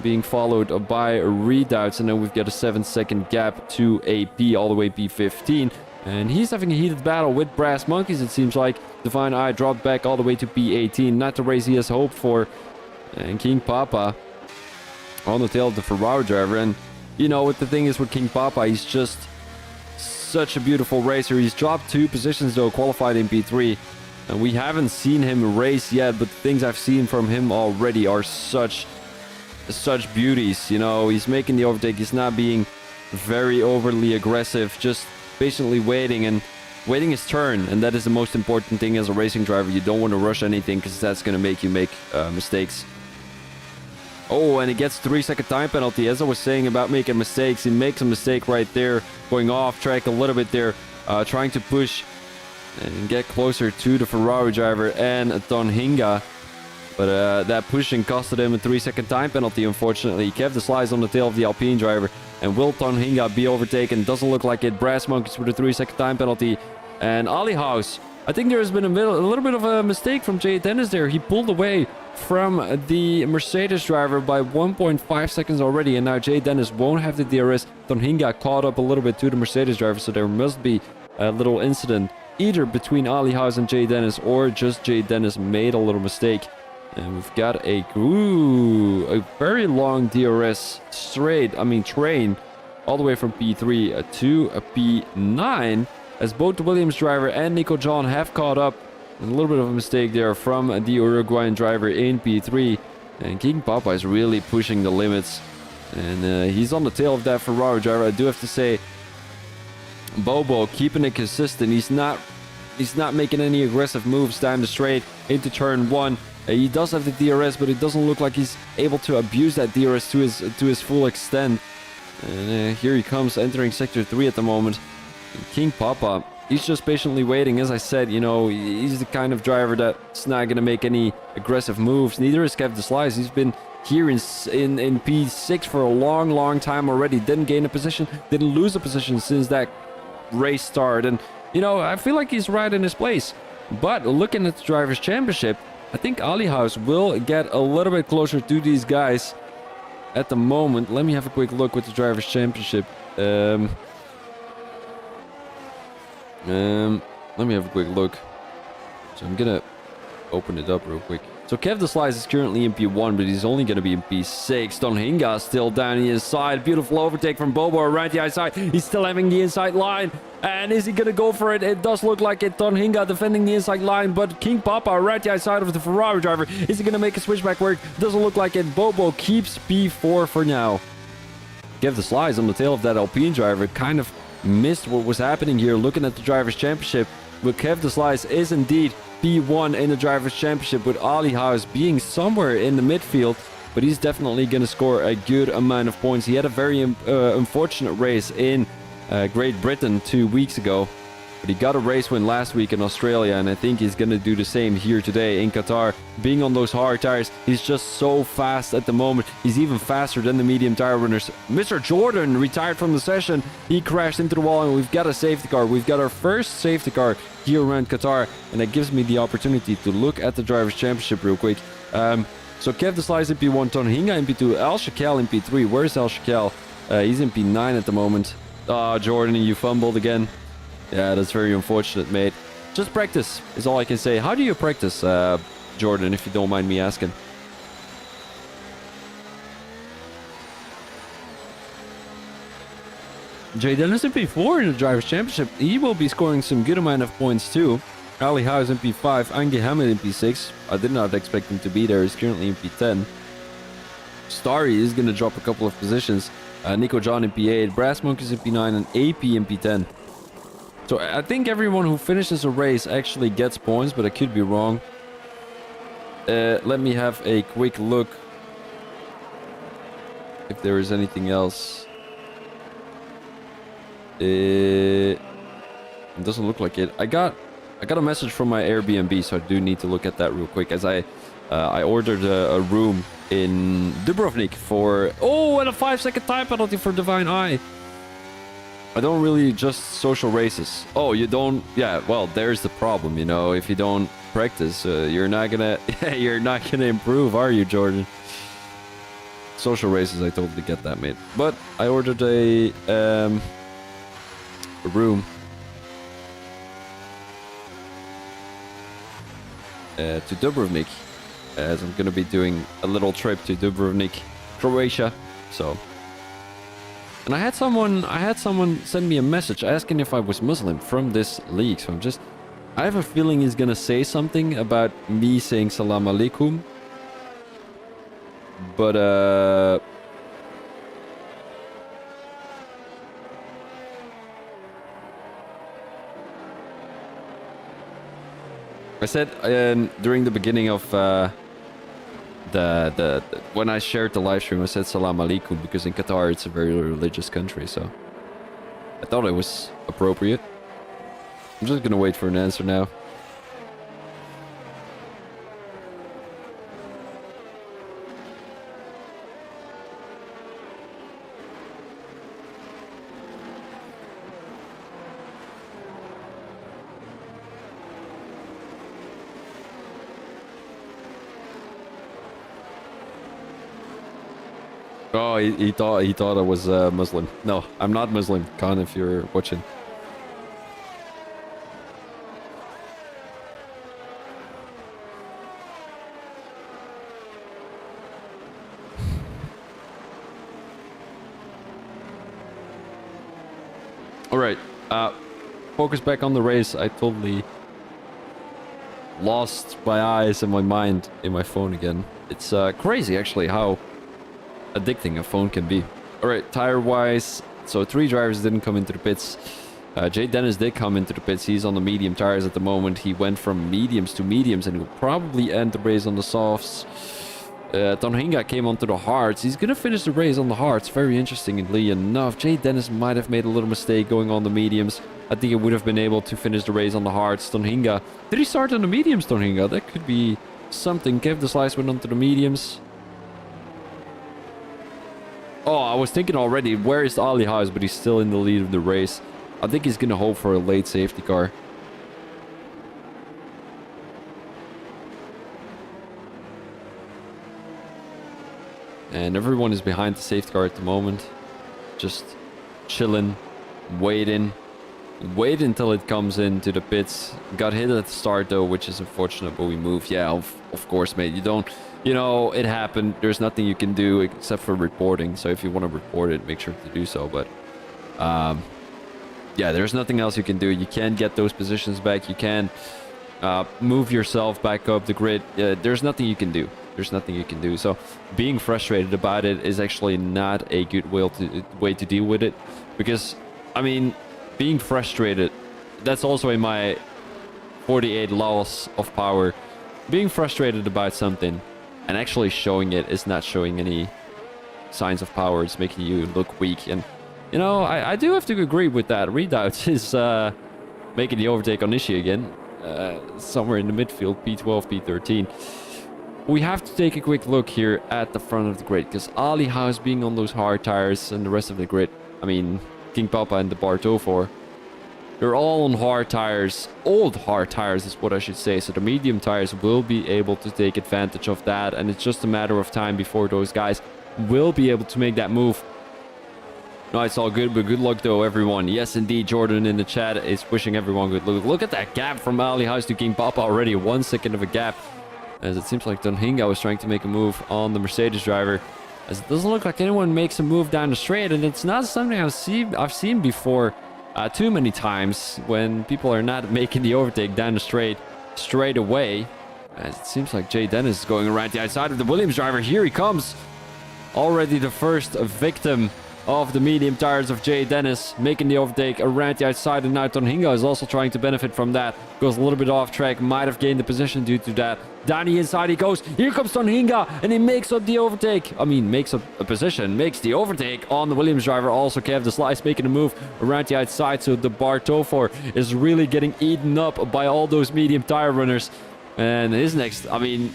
being followed by Redoubts, and then we've got a 7-second gap to AP all the way P15. And he's having a heated battle with Brass Monkeys, it seems like. Divine Eye dropped back all the way to P18. Not the race he has hoped for. And King Papa on the tail of the Ferrari driver. And, you know, what the thing is with King Papa, he's just such a beautiful racer. He's dropped 2 positions, though, qualified in P3. And we haven't seen him race yet, but the things I've seen from him already are such beauties. You know, he's making the overtake. He's not being very overly aggressive, just patiently waiting his turn. And that is the most important thing as a racing driver. You don't want to rush anything, because that's going to make you make mistakes. Oh, and he gets 3-second time penalty. As I was saying about making mistakes, he makes a mistake right there, going off track a little bit there, trying to push and get closer to the Ferrari driver and Tonhinga. But that pushing costed him a 3-second time penalty, unfortunately. Kev the Slice on the tail of the Alpine driver. And will Tonhinga be overtaken? Doesn't look like it. Brass Monkeys with a 3-second time penalty. And Ali House. I think there has been a little bit of a mistake from Jay Dennis there. He pulled away from the Mercedes driver by 1.5 seconds already. And now Jay Dennis won't have the DRS. Tonhinga caught up a little bit to the Mercedes driver. So there must be a little incident either between Ali House and Jay Dennis, or just Jay Dennis made a little mistake. And we've got a very long DRS train all the way from P3 to P9, as both the Williams driver and Nico John have caught up. A little bit of a mistake there from the Uruguayan driver in P3. And King Papa is really pushing the limits. And he's on the tail of that Ferrari driver. I do have to say, Bobo keeping it consistent. He's not making any aggressive moves down the straight into turn 1. He does have the DRS, but it doesn't look like he's able to abuse that DRS to his full extent. And here he comes, entering sector 3 at the moment. And King Papa, he's just patiently waiting. As I said, you know, he's the kind of driver that's not going to make any aggressive moves. Neither is Kev the Slice. He's been here in P6 for a long time already. Didn't gain a position, didn't lose a position since that race start. And, you know, I feel like he's right in his place. But looking at the Drivers' Championship, I think Ali House will get a little bit closer to these guys at the moment. Let me have a quick look with the Drivers' Championship. Let me have a quick look. So I'm gonna open it up real quick. So Kev the Slice is currently in P1, but he's only going to be in P6. Tonhinga still down the inside. Beautiful overtake from Bobo around the outside. He's still having the inside line. And is he going to go for it? It does look like it. Tonhinga defending the inside line, but King Papa around the outside of the Ferrari driver. Is he going to make a switchback work? Doesn't look like it. Bobo keeps P4 for now. Kev the Slice on the tail of that Alpine driver kind of missed what was happening here looking at the Drivers' Championship. But Kev the Slice is indeed P1 in the Drivers' Championship, with Ali House being somewhere in the midfield, but he's definitely going to score a good amount of points. He had a very unfortunate race in Great Britain 2 weeks ago, but he got a race win last week in Australia, and I think he's going to do the same here today in Qatar. Being on those hard tires, he's just so fast at the moment. He's even faster than the medium tire runners. Mr. Jordan retired from the session. He crashed into the wall, and we've got a safety car. We've got our first safety car here around Qatar, and that gives me the opportunity to look at the Drivers' Championship real quick. So Kev the Slice in P1, Tonhinga in P2, Al Shakel in P3. Where's Al Shakel? He's in P9 at the moment. Ah, Jordan, you fumbled again. Yeah, that's very unfortunate, mate. Just practice is all I can say. How do you practice, Jordan, if you don't mind me asking? Jay Dennis in P4 in the Drivers' Championship. He will be scoring some good amount of points too. Ali House in P5, Ange Hamid in P6. I did not expect him to be there. He's currently in P10. Starry is going to drop a couple of positions. Nico John in P8, Brass Monkeys in P9, and AP in P10. So I think everyone who finishes a race actually gets points, but I could be wrong. Let me have a quick look if there is anything else. It doesn't look like it. I got a message from my Airbnb, so I do need to look at that real quick, as I ordered a room in Dubrovnik for... Oh, and a 5-second time penalty for Divine Eye. I don't really just social races. Oh, you don't... Yeah, well, there's the problem, you know. If you don't practice, you're not gonna improve, are you, Jordan? Social races, I totally get that, mate. But I ordered a room to Dubrovnik, as I'm gonna be doing a little trip to Dubrovnik, Croatia. So, and I had someone send me a message asking if I was Muslim from this league. So I have a feeling he's gonna say something about me saying Salam Alaikum, but I said during the beginning of when I shared the live stream, I said Salam Alaikum because in Qatar it's a very religious country, so I thought it was appropriate. I'm just gonna wait for an answer now. Oh, he thought I was Muslim. No, I'm not Muslim. Khan, if you're watching. All right. Focus back on the race. I totally lost my eyes and my mind in my phone again. It's crazy actually how addicting a phone can be. All right, tire wise, so 3 drivers didn't come into the pits. Jay Dennis did come into the pits. He's on the medium tires at the moment. He went from mediums to mediums and will probably end the race on the softs. Tonhinga came onto the hards. He's gonna finish the race on the hards. Very interestingly enough, Jay Dennis might have made a little mistake going on the mediums. I think he would have been able to finish the race on the hards. Tonhinga, did he start on the mediums, Tonhinga? That could be something. Kev the Slice went onto the mediums. Oh, I was thinking already, where is Ali House? But he's still in the lead of the race. I think he's gonna hope for a late safety car. And everyone is behind the safety car at the moment. Just chilling, waiting. Wait until it comes into the pits. Got hit at the start though, which is unfortunate, but we moved. Yeah, of course, mate. You don't... You know, it happened. There's nothing you can do except for reporting. So if you want to report it, make sure to do so. But, yeah, there's nothing else you can do. You can't get those positions back. You can't move yourself back up the grid. There's nothing you can do. There's nothing you can do. So being frustrated about it is actually not a good way to deal with it. Because, I mean, being frustrated, that's also in my 48 laws of power. Being frustrated about something and actually showing it is not showing any signs of power. It's making you look weak. And, you know, I do have to agree with that. Redoubt is making the overtake on Ishii again. Somewhere in the midfield, P12, P13. We have to take a quick look here at the front of the grid. Because Ali House being on those hard tires and the rest of the grid. I mean, King Papa and the Bartofor. They're all on hard tires. Old hard tires is what I should say. So the medium tires will be able to take advantage of that. And it's just a matter of time before those guys will be able to make that move. No, it's all good, but good luck though, everyone. Yes, indeed, Jordan in the chat is wishing everyone good luck. Look at that gap from Ali House to King Papa already. 1 second of a gap. As it seems like Tonhinga was trying to make a move on the Mercedes driver. As it doesn't look like anyone makes a move down the straight. And it's not something I've seen before. Too many times when people are not making the overtake down the straight away. As it seems like Jay Dennis is going around the outside of the Williams driver. Here he comes. Already the first victim of the medium tires of Jay Dennis, making the overtake around the outside, and now Tonhinga is also trying to benefit from that. Goes a little bit off track, might have gained the position due to that. Down the inside he goes. Here comes Tonhinga, and he makes up the overtake. I mean, makes up a position, makes the overtake on the Williams driver. Also, Kev the Slice making a move around the outside, so the Bartofor is really getting eaten up by all those medium tire runners. And his next, I mean,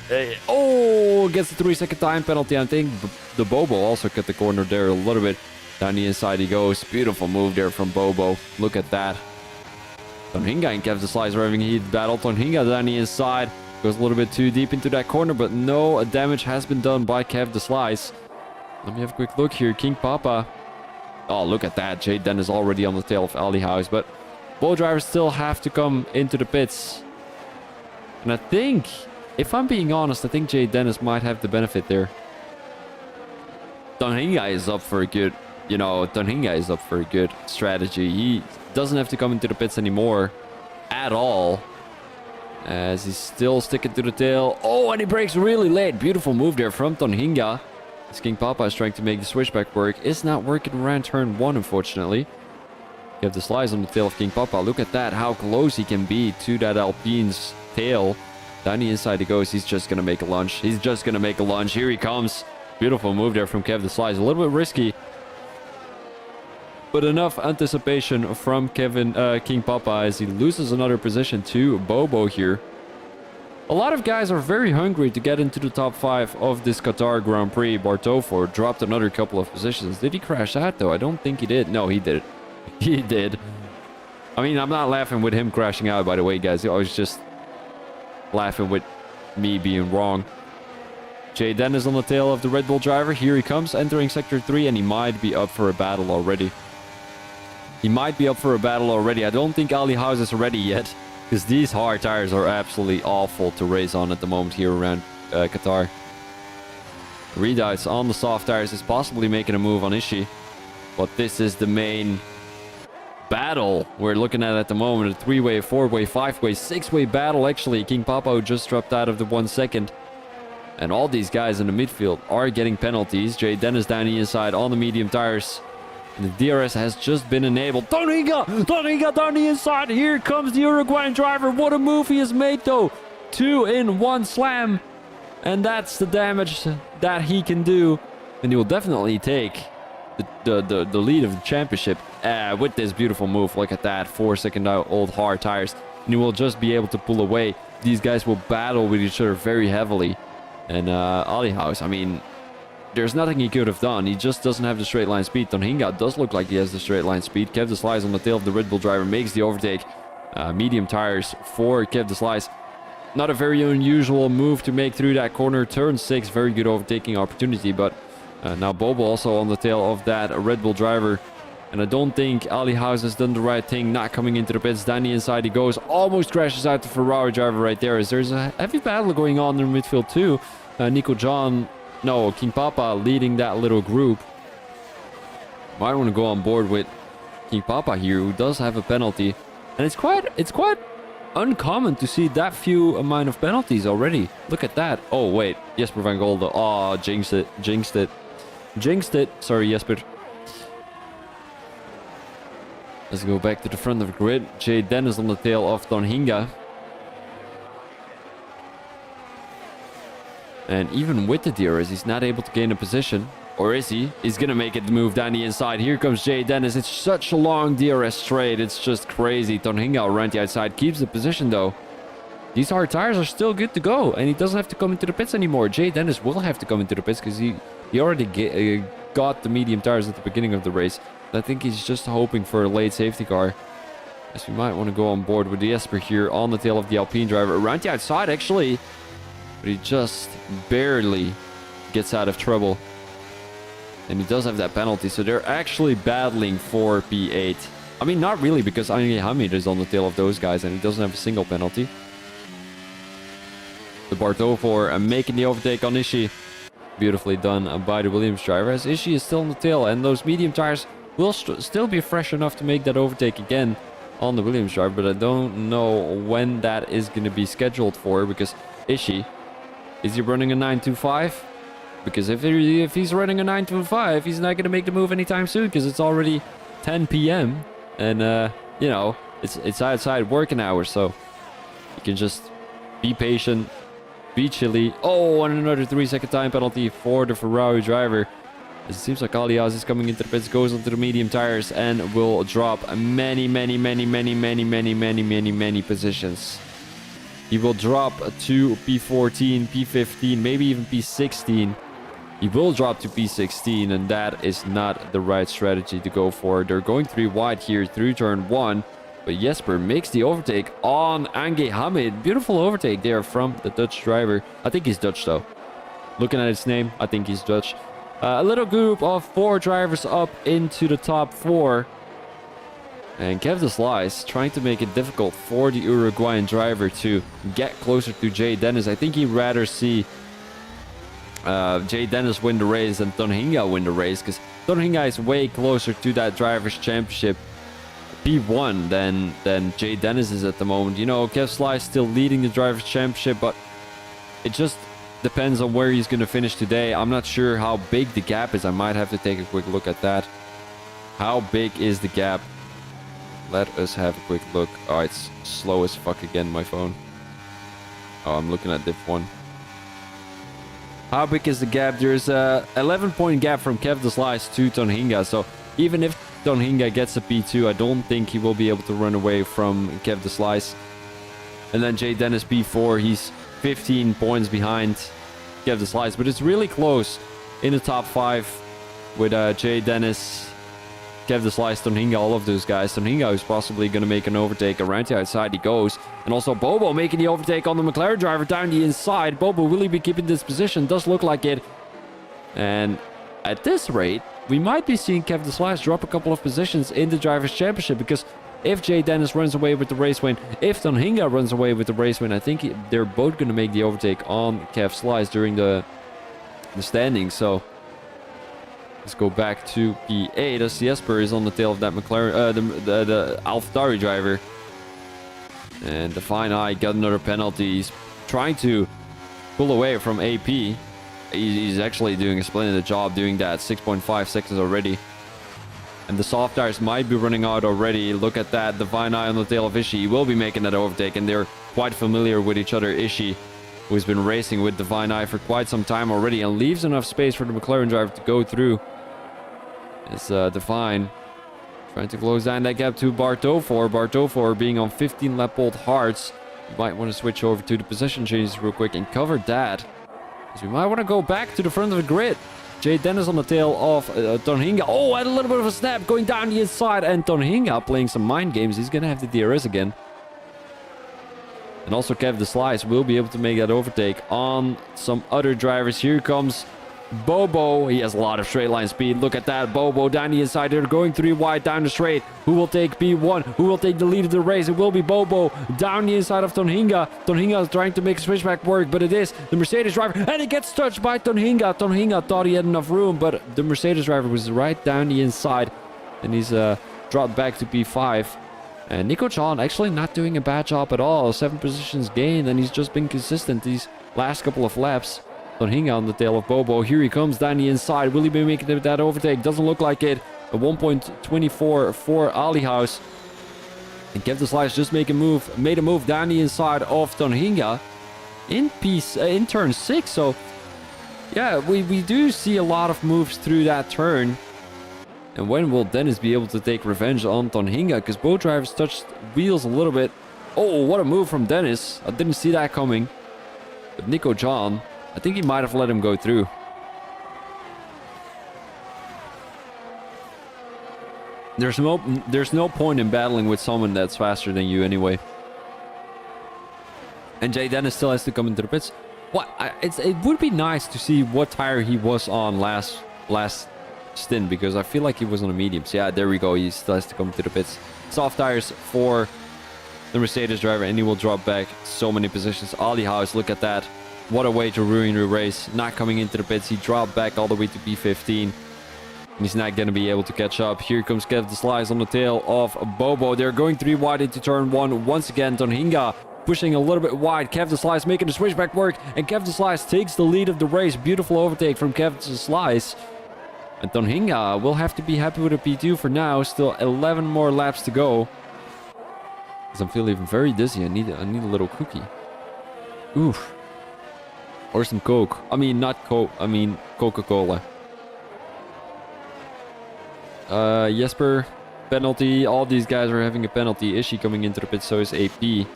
gets the 3-second time penalty. I think the Bobo also cut the corner there a little bit. Down the inside he goes. Beautiful move there from Bobo. Look at that. Tonhinga and Kev the Slice are having a heated battle. Tonhinga down the inside. Goes a little bit too deep into that corner, but no damage has been done by Kev the Slice. Let me have a quick look here. King Papa. Oh, look at that. Jay Dennis already on the tail of Ali House, but both drivers still have to come into the pits. And I think, if I'm being honest, I think Jay Dennis might have the benefit there. Tonhinga is up for a good, Tonhinga is up for a good strategy. He doesn't have to come into the pits anymore at all. As he's still sticking to the tail. Oh, and he brakes really late. Beautiful move there from Tonhinga. As King Papa is trying to make the switchback work. It's not working around turn 1, unfortunately. You have the Slice on the tail of King Papa. Look at that, how close he can be to that Alpine's tail. Down the inside he goes. He's just going to make a lunge. He's just going to make a lunge. Here he comes. Beautiful move there from Kev the Slice. A little bit risky, but enough anticipation from King Papa as he loses another position to Bobo here. A lot of guys are very hungry to get into the top 5 of this Qatar Grand Prix. Bartofor dropped another couple of positions. Did he crash out though? I don't think he did. No, he did. He did. I mean, I'm not laughing with him crashing out, by the way, guys. I was just laughing with me being wrong. Jay Dennis on the tail of the Red Bull driver. Here he comes, entering Sector 3, and he might be up for a battle already. I don't think Ali House is ready yet, because these hard tires are absolutely awful to race on at the moment here around Qatar. Redice on the soft tires is possibly making a move on Ishii, but this is the main battle we're looking at the moment. A 3-way, 4-way, 5-way, 6-way battle actually. King Papa just dropped out of the 1 second. And all these guys in the midfield are getting penalties. Jay Dennis down the inside on the medium tires. And the DRS has just been enabled. Tonhinga down the inside. Here comes the Uruguayan driver. What a move he has made though. 2-in-1 slam. And that's the damage that he can do. And he will definitely take the lead of the championship with this beautiful move. Look at that. 4-second old hard tires. And he will just be able to pull away. These guys will battle with each other very heavily. And Ali House, I mean, there's nothing he could have done. He just doesn't have the straight line speed. Tonhinga does look like he has the straight line speed. Kev the Slice on the tail of the Red Bull driver makes the overtake. Medium tires for Kev the Slice. Not a very unusual move to make through that corner. Turn 6, very good overtaking opportunity. But now Bobo also on the tail of that Red Bull driver. And I don't think Ali House has done the right thing, not coming into the pits. Down the inside he goes, almost crashes out the Ferrari driver right there. As there's a heavy battle going on in the midfield too. King Papa leading that little group. Might want to go on board with King Papa here, who does have a penalty. And it's quite uncommon to see that few amount of penalties already. Look at that. Oh, wait. Jesper van Golde. Oh, jinxed it. Sorry, Jesper. Let's go back to the front of the grid. Jay Dennis on the tail of Tonhinga. And even with the DRS, he's not able to gain a position. Or is he? He's going to make it move down the inside. Here comes Jay Dennis. It's such a long DRS straight. It's just crazy. Tonhinga around the outside. Keeps the position though. These hard tires are still good to go. And he doesn't have to come into the pits anymore. Jay Dennis will have to come into the pits because he already got the medium tires at the beginning of the race. I think he's just hoping for a late safety car. As we might want to go on board with Jesper here on the tail of the Alpine driver. Around the outside actually. But he just barely gets out of trouble. And he does have that penalty. So they're actually battling for P8. I mean, not really, because Angé Hamid is on the tail of those guys. And he doesn't have a single penalty. The Barteau for making the overtake on Ishii. Beautifully done by the Williams driver. As Ishii is still on the tail. And those medium tires will still be fresh enough to make that overtake again on the Williams driver. But I don't know when that is going to be scheduled for. Because Ishii... is he running a 925? Because if he's running a 925, he's not going to make the move anytime soon because it's already 10 p.m. And, you know, it's outside working hours. So you can just be patient, be chilly. Oh, and another 3-second time penalty for the Ferrari driver. It seems like Alias is coming into the pits, goes onto the medium tires and will drop many positions. He will drop to P14, P15, maybe even P16. He will drop to P16, and that is not the right strategy to go for. They're going 3 wide here through turn 1. But Jesper makes the overtake on Angé Hamid. Beautiful overtake there from the Dutch driver. I think he's Dutch though. Looking at his name, I think he's Dutch. A little group of 4 drivers up into the top 4. And Kev the Slice trying to make it difficult for the Uruguayan driver to get closer to Jay Dennis. I think he'd rather see Jay Dennis win the race than Tonhinga win the race, because Tonhinga is way closer to that driver's championship P1 than Jay Dennis is at the moment. You know, Kev Slice still leading the driver's championship, but it just depends on where he's going to finish today. I'm not sure how big the gap is. I might have to take a quick look at that. How big is the gap? Let us have a quick look. Oh, it's slow as fuck again, my phone. Oh, I'm looking at diff 1. How big is the gap? There's a 11-point gap from Kev the Slice to Tonhinga. So even if Tonhinga gets a P2, I don't think he will be able to run away from Kev the Slice. And then Jay Dennis P4, he's 15 points behind Kev the Slice. But it's really close in the top 5 with Jay Dennis Kev the Slice, Tonhinga, all of those guys. Tonhinga is possibly going to make an overtake. Around the outside he goes. And also Bobo making the overtake on the McLaren driver down the inside. Bobo, will he be keeping this position? Does look like it. And at this rate, we might be seeing Kev the Slice drop a couple of positions in the Drivers' Championship, because if Jay Dennis runs away with the race win, if Tonhinga runs away with the race win, I think they're both going to make the overtake on Kev Slice during the standings. So let's go back to P8 as Jesper is on the tail of that McLaren, the AlphaTauri driver. And Divine Eye got another penalty. He's trying to pull away from AP. He's actually doing a splendid job doing that. 6.5 seconds already. And the soft tires might be running out already. Look at that. Divine Eye on the tail of Ishii. He will be making that overtake. And they're quite familiar with each other. Ishii, who's been racing with Divine Eye for quite some time already, and leaves enough space for the McLaren driver to go through. It's Divine trying to close down that gap to Bartofor. Bartofor being on 15 lap old hards. You might want to switch over to the position changes real quick and cover that. So we might want to go back to the front of the grid. Jay Dennis on the tail of Tonhinga. Oh, had a little bit of a snap going down the inside. And Tonhinga playing some mind games. He's going to have the DRS again. And also Kev the Slice will be able to make that overtake on some other drivers. Here comes Bobo. He has a lot of straight line speed. Look at that. Bobo down the inside. They're going 3 wide down the straight. Who will take P1? Who will take the lead of the race? It will be Bobo down the inside of Tonhinga. Tonhinga is trying to make switchback work, but it is the Mercedes driver. And he gets touched by Tonhinga. Tonhinga thought he had enough room, but the Mercedes driver was right down the inside. And he's dropped back to P5. And Nico John actually not doing a bad job at all. 7 positions gained, and he's just been consistent these last couple of laps. Tonhinga on the tail of Bobo. Here he comes down the inside. Will he be making that overtake? Doesn't look like it. A 1.24 for Ali House. And Kev the Slice just made a move down the inside of Tonhinga in turn 6. So yeah, we do see a lot of moves through that turn. And when will Dennis be able to take revenge on Tonhinga? Because both drivers touched wheels a little bit. Oh, what a move from Dennis. I didn't see that coming. But Nico John, I think he might have let him go through. There's no point in battling with someone that's faster than you anyway. And Jay Dennis still has to come into the pits. What? It would be nice to see what tire he was on last stint, because I feel like he was on the mediums. Yeah, there we go. He still has to come to the pits. Soft tires for the Mercedes driver, and he will drop back so many positions. Ali House, look at that. What a way to ruin your race. Not coming into the pits. He dropped back all the way to P15. And he's not going to be able to catch up. Here comes Kev the Slice on the tail of Bobo. They're going 3 wide into turn 1. Once again, Tonhinga pushing a little bit wide. Kev the Slice making the switchback work. And Kev the Slice takes the lead of the race. Beautiful overtake from Kev the Slice. And Tonhinga will have to be happy with a P2 for now. Still 11 more laps to go. Because I'm feeling very dizzy. I need a little cookie. Oof. Or some Coke. I mean, not Coke. I mean, Coca-Cola. Jesper, penalty. All these guys are having a penalty. Ishii coming into the pit, so is AP.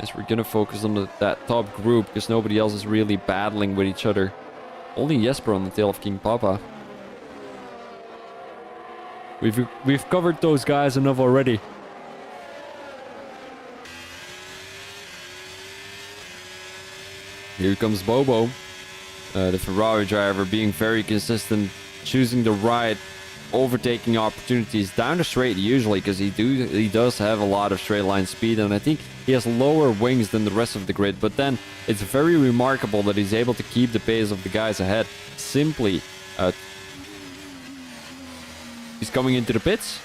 As we're gonna focus on that top group, because nobody else is really battling with each other. Only Jesper on the tail of King Papa. We've covered those guys enough already. Here comes Bobo, the Ferrari driver, being very consistent, choosing the right overtaking opportunities down the straight usually, because he does have a lot of straight line speed, and I think he has lower wings than the rest of the grid. But then it's very remarkable that he's able to keep the pace of the guys ahead. Simply, he's coming into the pits.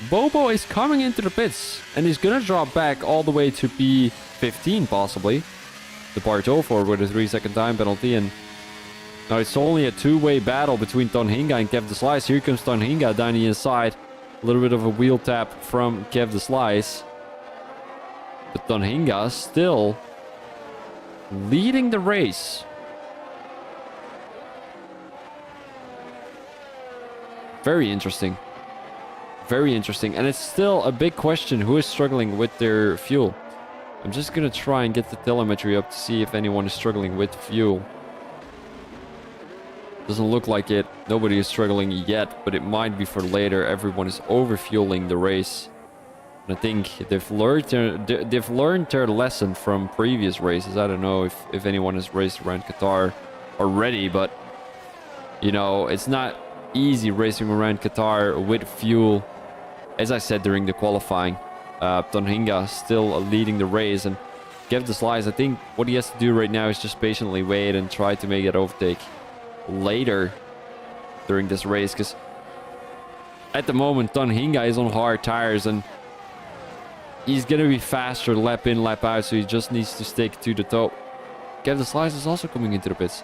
Bobo is coming into the pits, and he's gonna drop back all the way to P15 possibly. The Bartofor with a 3-second time penalty, and now it's only a 2-way battle between Tonhinga and Kev the Slice. Here comes Tonhinga down the inside. A little bit of a wheel tap from Kev the Slice. But Tonhinga still leading the race. Very interesting. Very interesting. And it's still a big question who is struggling with their fuel. I'm just going to try and get the telemetry up to see if anyone is struggling with fuel. Doesn't look like it. Nobody is struggling yet, but it might be for later. Everyone is overfueling the race. And I think they've learned their lesson from previous races. I don't know if anyone has raced around Qatar already, but you know, it's not easy racing around Qatar with fuel. As I said during the qualifying, Tonhinga still leading the race, and Kev the Slice, I think what he has to do right now is just patiently wait and try to make that overtake later during this race, because at the moment Tonhinga is on hard tires and he's gonna be faster lap in, lap out, so he just needs to stick to the top. Kev the Slice is also coming into the pits.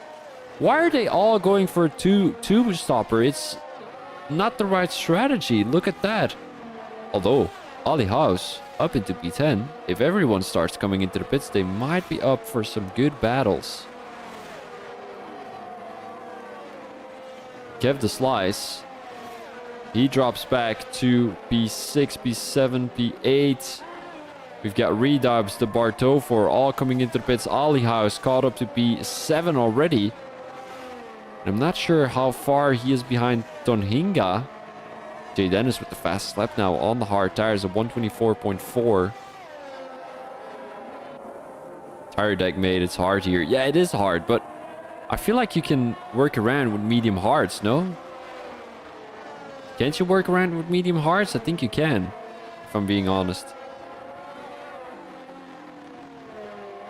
Why are they all going for a two stopper? It's not the right strategy. Look at that. Although Ali House up into P10. If everyone starts coming into the pits, they might be up for some good battles. Kev the Slice, he drops back to P6, P7, P8. We've got Redubs, the Bartofor, all coming into the pits. Ali House caught up to P7 already. And I'm not sure how far he is behind Tonhinga. Jay Dennis with the fastest lap now on the hard tires of 124.4. Tire deck made it's hard here. Yeah, it is hard, but I feel like you can work around with medium hards, no? Can't you work around with medium hards? I think you can, if I'm being honest.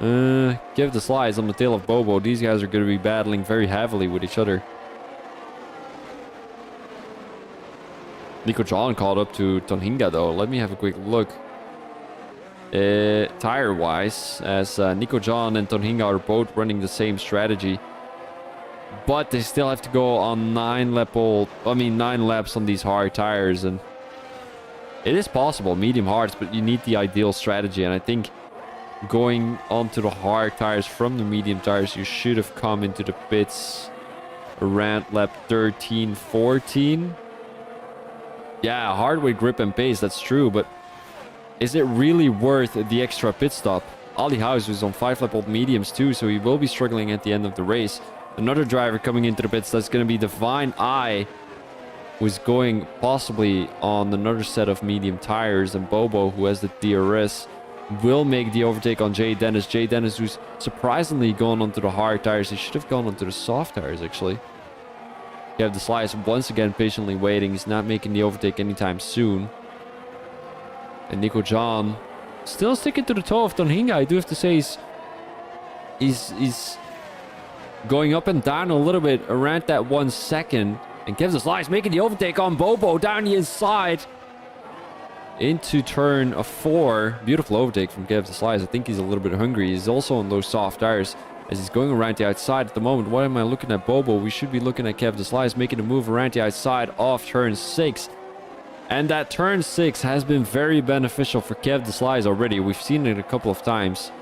Give the Slides on the tail of Bobo. These guys are going to be battling very heavily with each other. Nico John caught up to Tonhinga though. Let me have a quick look. Tire wise, as Nico John and Tonhinga are both running the same strategy, but they still have to go on 9 laps on these hard tires, and it is possible, medium hards, but you need the ideal strategy. And I think going onto the hard tires from the medium tires, you should have come into the pits around lap 13, 14. Yeah, hard with grip and pace, that's true, but is it really worth the extra pit stop? Ali House is on 5-lap-old mediums too, so he will be struggling at the end of the race. Another driver coming into the pits, that's going to be Divine Eye, who's going possibly on another set of medium tires, and Bobo, who has the DRS, will make the overtake on Jay Dennis. Jay Dennis, who's surprisingly gone onto the hard tires. He should have gone onto the soft tires, actually. You have the Slice once again patiently waiting. He's not making the overtake anytime soon. And Nico John still sticking to the toe of Tonhinga. I do have to say he's going up and down a little bit around that 1 second. And gives the Slice making the overtake on Bobo down the inside into turn 4. Beautiful overtake from Kev the Slice. I think he's a little bit hungry. He's also on those soft tires as he's going around the outside at the moment. Why am I looking at Bobo? We should be looking at Kev the Slice making a move around the outside of turn 6. And that turn 6 has been very beneficial for Kev the Slice already. We've seen it a couple of times.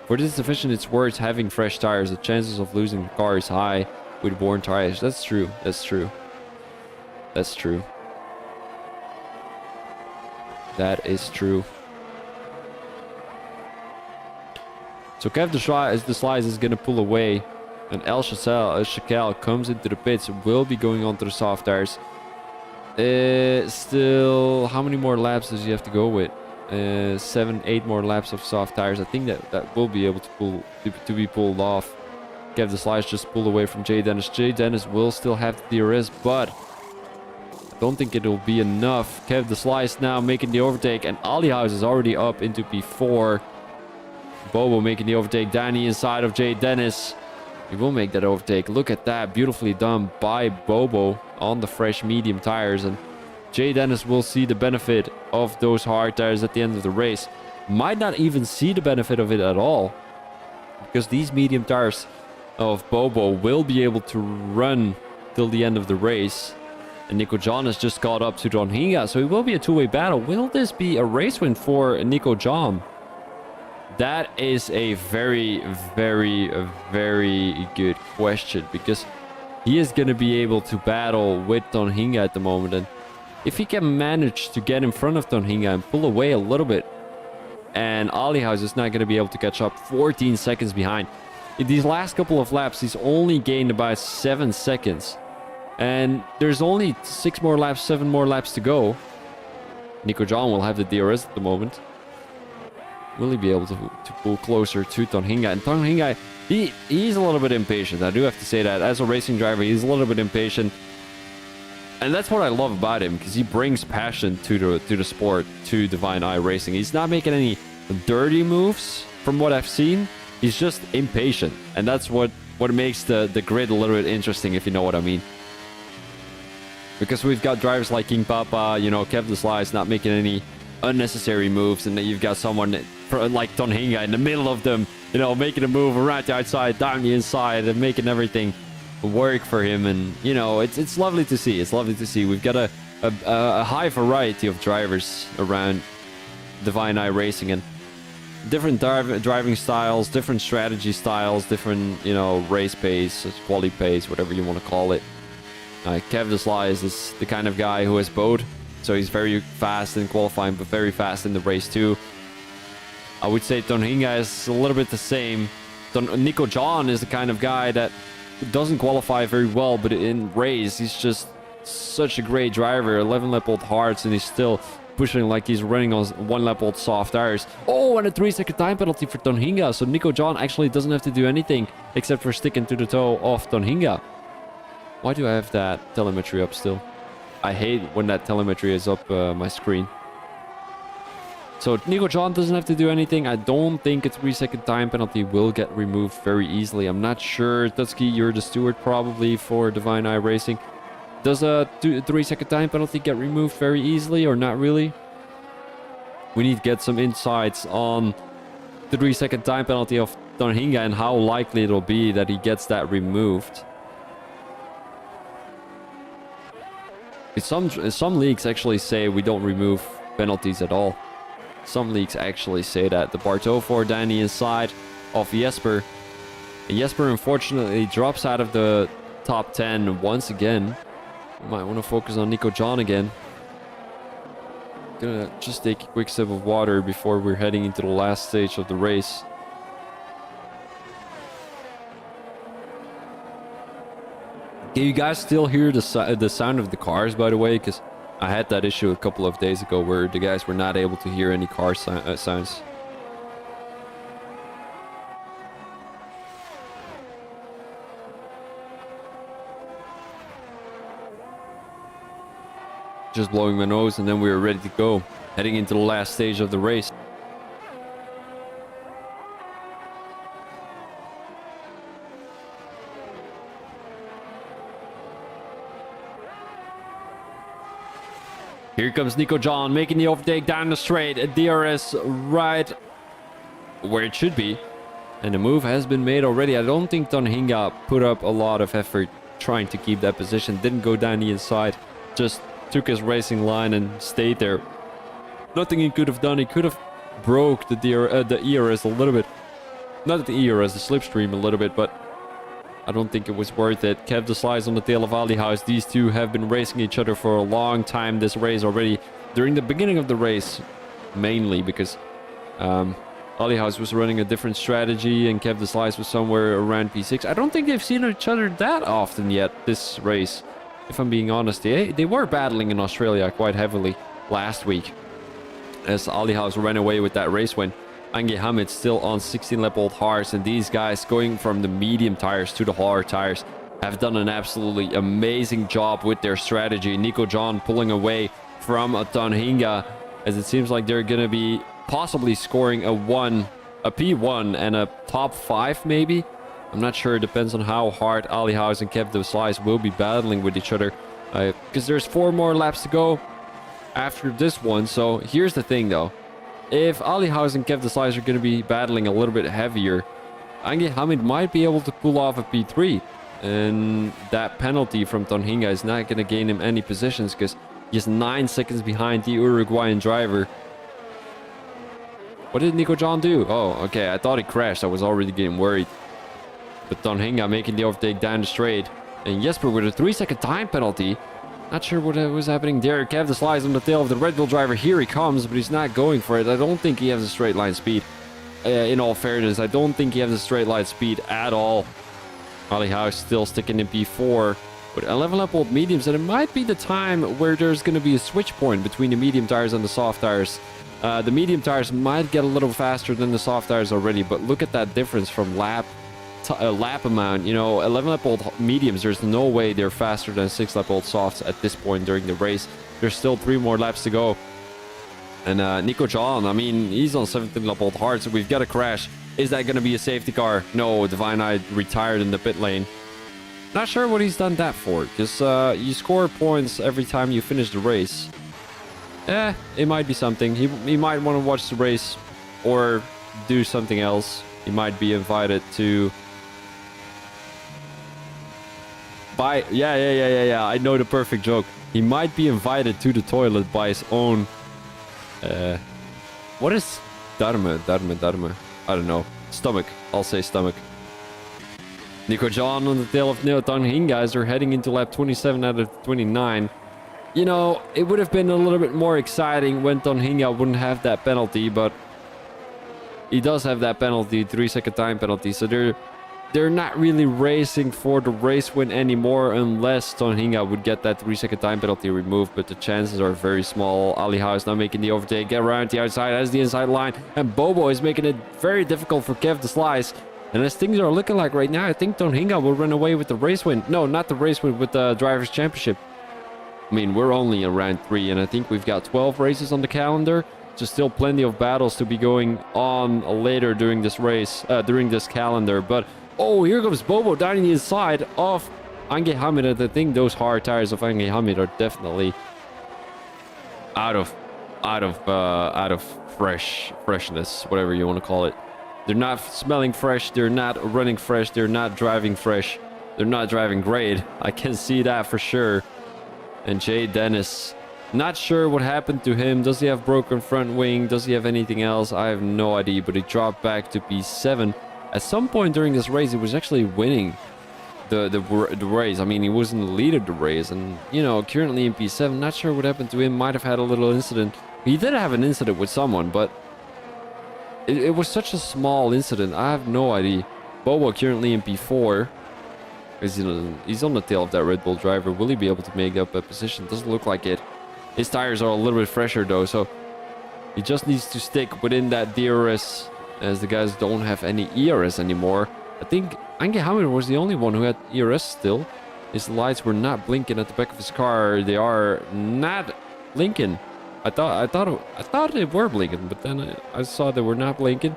For this division, it's worth having fresh tires. The chances of losing the car is high with worn tires. That's true. That's true. That's true. That is true. So Kev the Slice is going to pull away. And El Shakel comes into the pits. Will be going on to the soft tires. Still, how many more laps does he have to go with? 7, 8 more laps of soft tires. I think that will be able to be pulled off. Kev the Slice just pulled away from Jay Dennis. Jay Dennis will still have the DRS, but I don't think it'll be enough. Kev the Slice now making the overtake, and Ali House is already up into P4. Bobo making the overtake down the inside of Jay Dennis. He will make that overtake. Look at that, beautifully done by Bobo on the fresh medium tires, and Jay Dennis will see the benefit of those hard tires at the end of the race. Might not even see the benefit of it at all, because these medium tires of Bobo will be able to run till the end of the race. And Nico John has just caught up to Tonhinga, so it will be a two-way battle. Will this be a race win for Nico John? That is a very, very, very good question, because he is going to be able to battle with Tonhinga at the moment. And if he can manage to get in front of Tonhinga and pull away a little bit, and Ali House is not going to be able to catch up, 14 seconds behind, in these last couple of laps, he's only gained about 7 seconds. And there's only 7 more laps to go. Nico John will have the DRS at the moment. Will he be able to pull closer to Tonhinga? And Tonhinga, he's a little bit impatient. I do have to say that. As a racing driver, he's a little bit impatient. And that's what I love about him, because he brings passion to the sport, to Divine Eye Racing. He's not making any dirty moves from what I've seen. He's just impatient. And that's what makes the grid a little bit interesting, if you know what I mean. Because we've got drivers like King Papa, you know, Kev the Slice not making any unnecessary moves. And then you've got someone like Tonhinga in the middle of them, you know, making a move around the outside, down the inside, and making everything work for him. And, you know, it's lovely to see. It's lovely to see. We've got a high variety of drivers around Divine Eye Racing. And different driving styles, different strategy styles, different, you know, race pace, quali pace, whatever you want to call it. Kev the Slice is the kind of guy who has both. So he's very fast in qualifying, but very fast in the race too. I would say Tonhinga is a little bit the same. Nico John is the kind of guy that doesn't qualify very well, but in race, he's just such a great driver. 11 lap old hards, and he's still pushing like he's running on 1 lap old soft tires. Oh, and a 3-second time penalty for Tonhinga. So Nico John actually doesn't have to do anything except for sticking to the toe of Tonhinga. Why do I have that telemetry up still? I hate when that telemetry is up my screen. So Nico John doesn't have to do anything. I don't think a 3-second time penalty will get removed very easily. I'm not sure. Tutsky, you're the steward probably for Divine Eye Racing. Does a 3-second time penalty get removed very easily or not really? We need to get some insights on the 3-second time penalty of Tonhinga and how likely it'll be that he gets that removed. Some leagues actually say we don't remove penalties at all. Some leagues actually say that. The Bartow for down the inside of Jesper. And Jesper unfortunately drops out of the top 10 once again. Might want to focus on Nico John again. Gonna just take a quick sip of water before we're heading into the last stage of the race. Can you guys still hear the sound of the cars, by the way? Because I had that issue a couple of days ago where the guys were not able to hear any car sounds. Just blowing my nose, and then we were ready to go, heading into the last stage of the race. Here comes Nico John making the overtake down the straight. A DRS right where it should be. And the move has been made already. I don't think Tonhinga put up a lot of effort trying to keep that position. Didn't go down the inside. Just took his racing line and stayed there. Nothing he could have done. He could have broke the ERS a little bit. Not the ERS, the slipstream a little bit, but I don't think it was worth it. Kev the Slice on the tail of Ali House. These two have been racing each other for a long time this race already. During the beginning of the race, mainly because Ali House was running a different strategy and Kev the Slice was somewhere around P6. I don't think they've seen each other that often yet this race, if I'm being honest. They were battling in Australia quite heavily last week, as Ali House ran away with that race win. Ange Hamid still on 16 lap old hards, and these guys going from the medium tires to the hard tires have done an absolutely amazing job with their strategy. Nico John pulling away from a Tonhinga, as it seems like they're going to be possibly scoring a P1 and a top 5 maybe. I'm not sure. It depends on how hard Ali House and Kev the Slice will be battling with each other, because there's 4 more laps to go after this one. So here's the thing though. If Ali House and Kev the Slice are going to be battling a little bit heavier, Ange Hamid might be able to pull off a P3. And that penalty from Tonhinga is not going to gain him any positions, because he's 9 seconds behind the Uruguayan driver. What did Nico John do? Oh, okay. I thought he crashed. I was already getting worried. But Tonhinga making the overtake down the straight. And Jesper with a 3-second time penalty. Not sure what was happening there. Kev the Slice on the tail of the Red Bull driver. Here he comes, but he's not going for it. I don't think he has a straight line speed. in all fairness, I don't think he has a straight line speed at all. Ali House still sticking in P4 with 11-lap-old mediums, and it might be the time where there's going to be a switch point between the medium tires and the soft tires. The medium tires might get a little faster than the soft tires already, but look at that difference from lap amount. You know, 11-lap-old mediums, there's no way they're faster than 6-lap-old softs at this point during the race. There's still 3 more laps to go. And Nico John, I mean, he's on 17-lap-old hard, so we've got a crash. Is that going to be a safety car? No, Divine Eye retired in the pit lane. Not sure what he's done that for, because you score points every time you finish the race. It might be something. He might want to watch the race or do something else. He might be invited to buy... Yeah. I know the perfect joke. He might be invited to the toilet by his own... what is... Dharma. I don't know. Stomach. I'll say stomach. Nico John on the tail of Neoton Hinga as they're heading into lap 27 out of 29. You know, it would have been a little bit more exciting when Tonhinga wouldn't have that penalty, but he does have that penalty, 3-second time penalty, so they're not really racing for the race win anymore unless Tonhinga would get that 3-second time penalty removed, but the chances are very small. Ali House now making the overtake, get around the outside, has the inside line, and Bobo is making it very difficult for Kev to slice. And as things are looking like right now, I think Tonhinga will run away with the race win. No, not the race win, with the Drivers' Championship. I mean, we're only in round 3, and I think we've got 12 races on the calendar. So still plenty of battles to be going on later during this race, during this calendar. But, oh, here comes Bobo down the inside of Ange Hamid. I think those hard tires of Ange Hamid are definitely out of freshness, whatever you want to call it. They're not smelling fresh, they're not running fresh, they're not driving fresh, they're not driving great. I can see that for sure. And Jay Dennis, not sure what happened to him. Does he have broken front wing? Does he have anything else? I have no idea, but he dropped back to P7. At some point during this race, he was actually winning the race. I mean, he was in the lead of the race, and, you know, currently in P7. Not sure what happened to him. Might have had a little incident. He did have an incident with someone, but it was such a small incident. I have no idea. Bobo currently in P4. He's on the tail of that Red Bull driver. Will he be able to make up a position? Doesn't look like it. His tires are a little bit fresher though, so he just needs to stick within that DRS, as the guys don't have any ERS anymore. I think Ange Hamid was the only one who had ERS still. His lights were not blinking at the back of his car. They are not blinking. I thought they were blinking, but then I saw they were not blinking.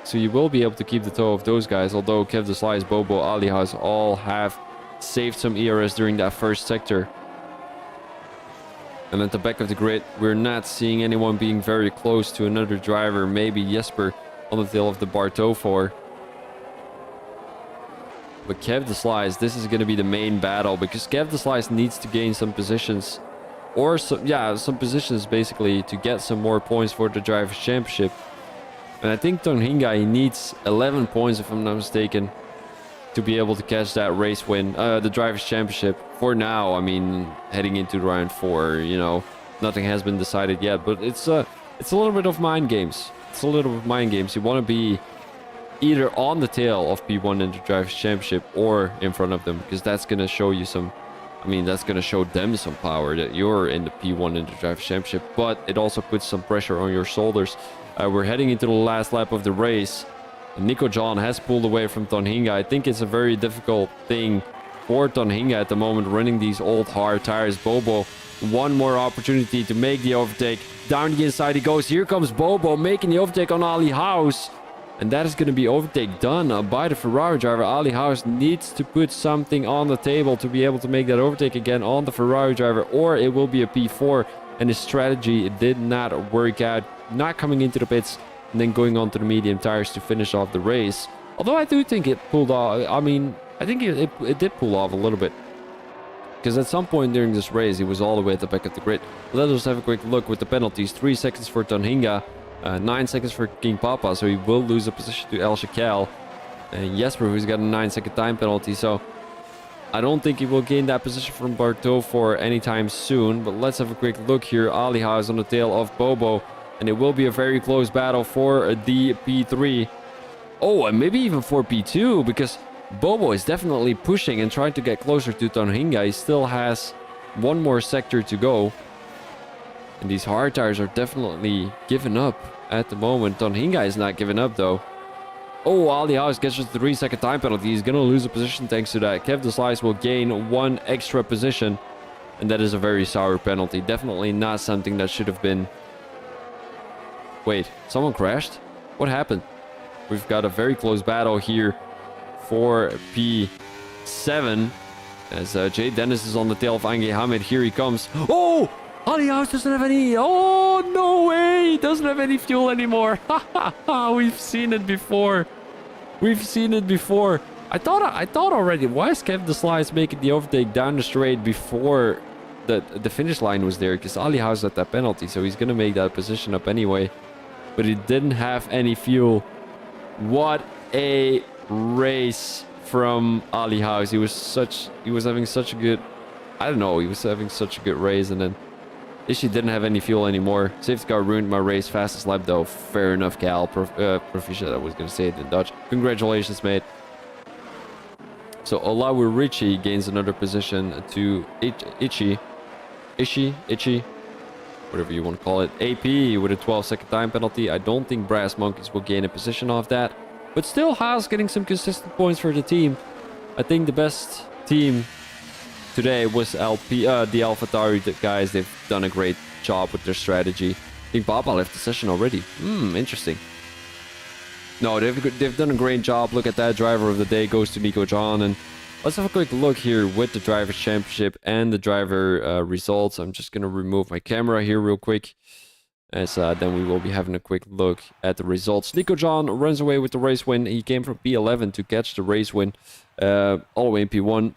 So you will be able to keep the toe of those guys, although Kev the Slice, Bobo, Ali House all have saved some ERS during that first sector. And at the back of the grid, we're not seeing anyone being very close to another driver, maybe Jesper on the tail of the Bartow 4. But Kev the Slice, this is going to be the main battle, because Kev the Slice needs to gain some positions, or some positions basically, to get some more points for the Drivers' Championship. And I think Tonhinga, he needs 11 points, if I'm not mistaken, to be able to catch that race win, the Drivers' Championship. For now, I mean, heading into round 4, you know, nothing has been decided yet. But it's a little bit of mind games. It's a little bit of mind games. You want to be either on the tail of P1 in the Drivers' Championship or in front of them, because that's going to show you some... I mean, that's going to show them some power that you're in the P1 in the Drivers' Championship, but it also puts some pressure on your shoulders. We're heading into the last lap of the race. Nico John has pulled away from Tonhinga. I think it's a very difficult thing for Tonhinga at the moment, running these old hard tires. Bobo, one more opportunity to make the overtake. Down the inside he goes. Here comes Bobo making the overtake on Ali House. And that is going to be overtake done by the Ferrari driver. Ali House needs to put something on the table to be able to make that overtake again on the Ferrari driver, or it will be a P4. And his strategy did not work out, not coming into the pits and then going on to the medium tires to finish off the race. Although I do think it pulled off. I mean, I think it did pull off a little bit, because at some point during this race he was all the way at the back of the grid. Let us have a quick look with the penalties. 3 seconds for Tonhinga, 9 seconds for King Papa, so he will lose a position to El Shakel. And Jesper, who's got a 9-second time penalty, so I don't think he will gain that position from Bartow for anytime soon. But let's have a quick look here. Ali House on the tail of Bobo. And it will be a very close battle for the P3. Oh, and maybe even for P2, because Bobo is definitely pushing and trying to get closer to Tonhinga. He still has one more sector to go. And these hard tires are definitely giving up at the moment. Tonhinga is not giving up, though. Oh, Ali House gets just a 3-second time penalty. He's going to lose a position thanks to that. Kev the Slice will gain 1 extra position. And that is a very sour penalty. Definitely not something that should have been... Wait, someone crashed? What happened? We've got a very close battle here for P7. As Jay Dennis is on the tail of Ange Hamid. Here he comes. Oh! Ali House doesn't have any... Oh, no way! He doesn't have any fuel anymore. We've seen it before. We've seen it before. I thought already, why is Kev the Slice making the overtake down the straight before the finish line was there? Because Ali House had that penalty, so he's going to make that position up anyway. But he didn't have any fuel. What a race from Ali House. He was having such a good... I don't know, he was having such a good race, and then Ishii didn't have any fuel anymore. Safety car ruined my race. Fastest lap, though. Fair enough, Cal. Proficient, I was going to say it in Dutch. Congratulations, mate. So Olawu Richie gains another position to Ichi, whatever you want to call it. AP with a 12-second time penalty. I don't think Brass Monkeys will gain a position off that. But still, Haas getting some consistent points for the team. I think the best team today was the AlphaTauri guys. They've done a great job with their strategy. I think Baba left the session already. Interesting. No, they've done a great job. Look at that. Driver of the day goes to Nico John. And let's have a quick look here with the Drivers' Championship and the driver results. I'm just going to remove my camera here real quick. As then we will be having a quick look at the results. Nico John runs away with the race win. He came from P11 to catch the race win all the way in P1.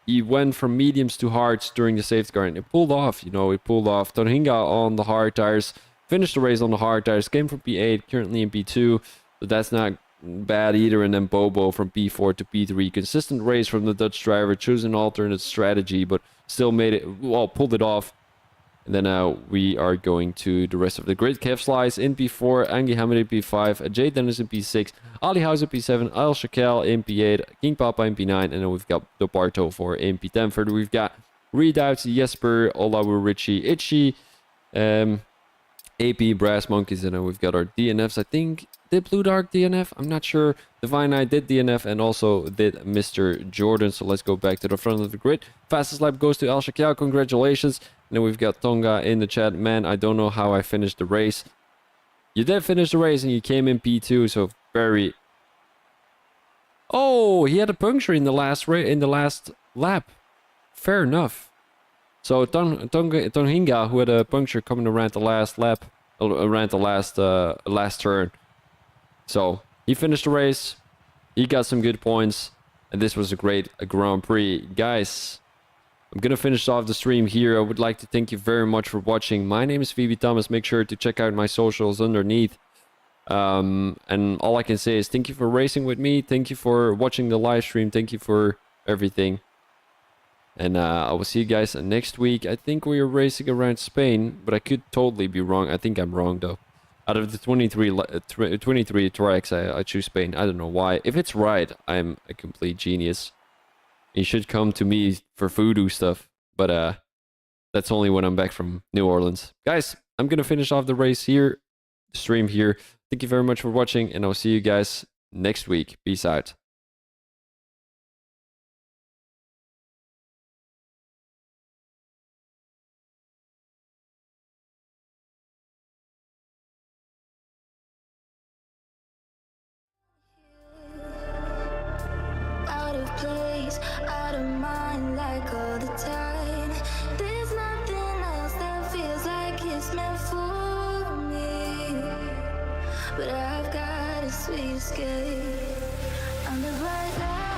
He went from mediums to hards during the safety car and it pulled off. You know, it pulled off. Tonhinga on the hard tires. Finished the race on the hard tires. Came from P8, currently in P2. But that's not bad either. And then Bobo from P4 to P3. Consistent race from the Dutch driver. Chose an alternate strategy, but still made it, well, pulled it off. And then now we are going to the rest of the grid. Kev Slice in P4, Angie Hamid in P5, Jay Dennis in P6, Ali House in P7, Al Shakel in P8, King Papa in P9, and then we've got the Barto for in P10. Further, we've got Redoubts, Jesper, Olawu Richie, Itchy, AP, Brass Monkeys, and then we've got our DNFs. I think, did Blue Dark DNF? I'm not sure. Divine Eye did DNF and also did Mr. Jordan. So let's go back to the front of the grid. Fastest lap goes to Al Shakel. Congratulations. And then we've got Tonga in the chat. Man, I don't know how I finished the race. You did finish the race and you came in P2, so very... Oh, he had a puncture in the last lap. Fair enough. So Tonhinga, who had a puncture coming around the last lap, around the last turn. So he finished the race. He got some good points, and this was a great Grand Prix, guys. I'm gonna finish off the stream here. I would like to thank you very much for watching. My name is Phoebe Thomas. Make sure to check out my socials underneath. And all I can say is thank you for racing with me. Thank you for watching the live stream. Thank you for everything. And I will see you guys next week. I think we are racing around Spain, but I could totally be wrong. I think I'm wrong though. Out of the 23 tracks, I choose Spain. I don't know why. If it's right, I'm a complete genius. You should come to me for voodoo stuff. But that's only when I'm back from New Orleans. Guys, I'm going to finish off the race here. The stream here. Thank you very much for watching. And I'll see you guys next week. Peace out. Out of place, out of mind, like all the time. There's nothing else that feels like it's meant for me. But I've got a sweet escape. I'm the bright light.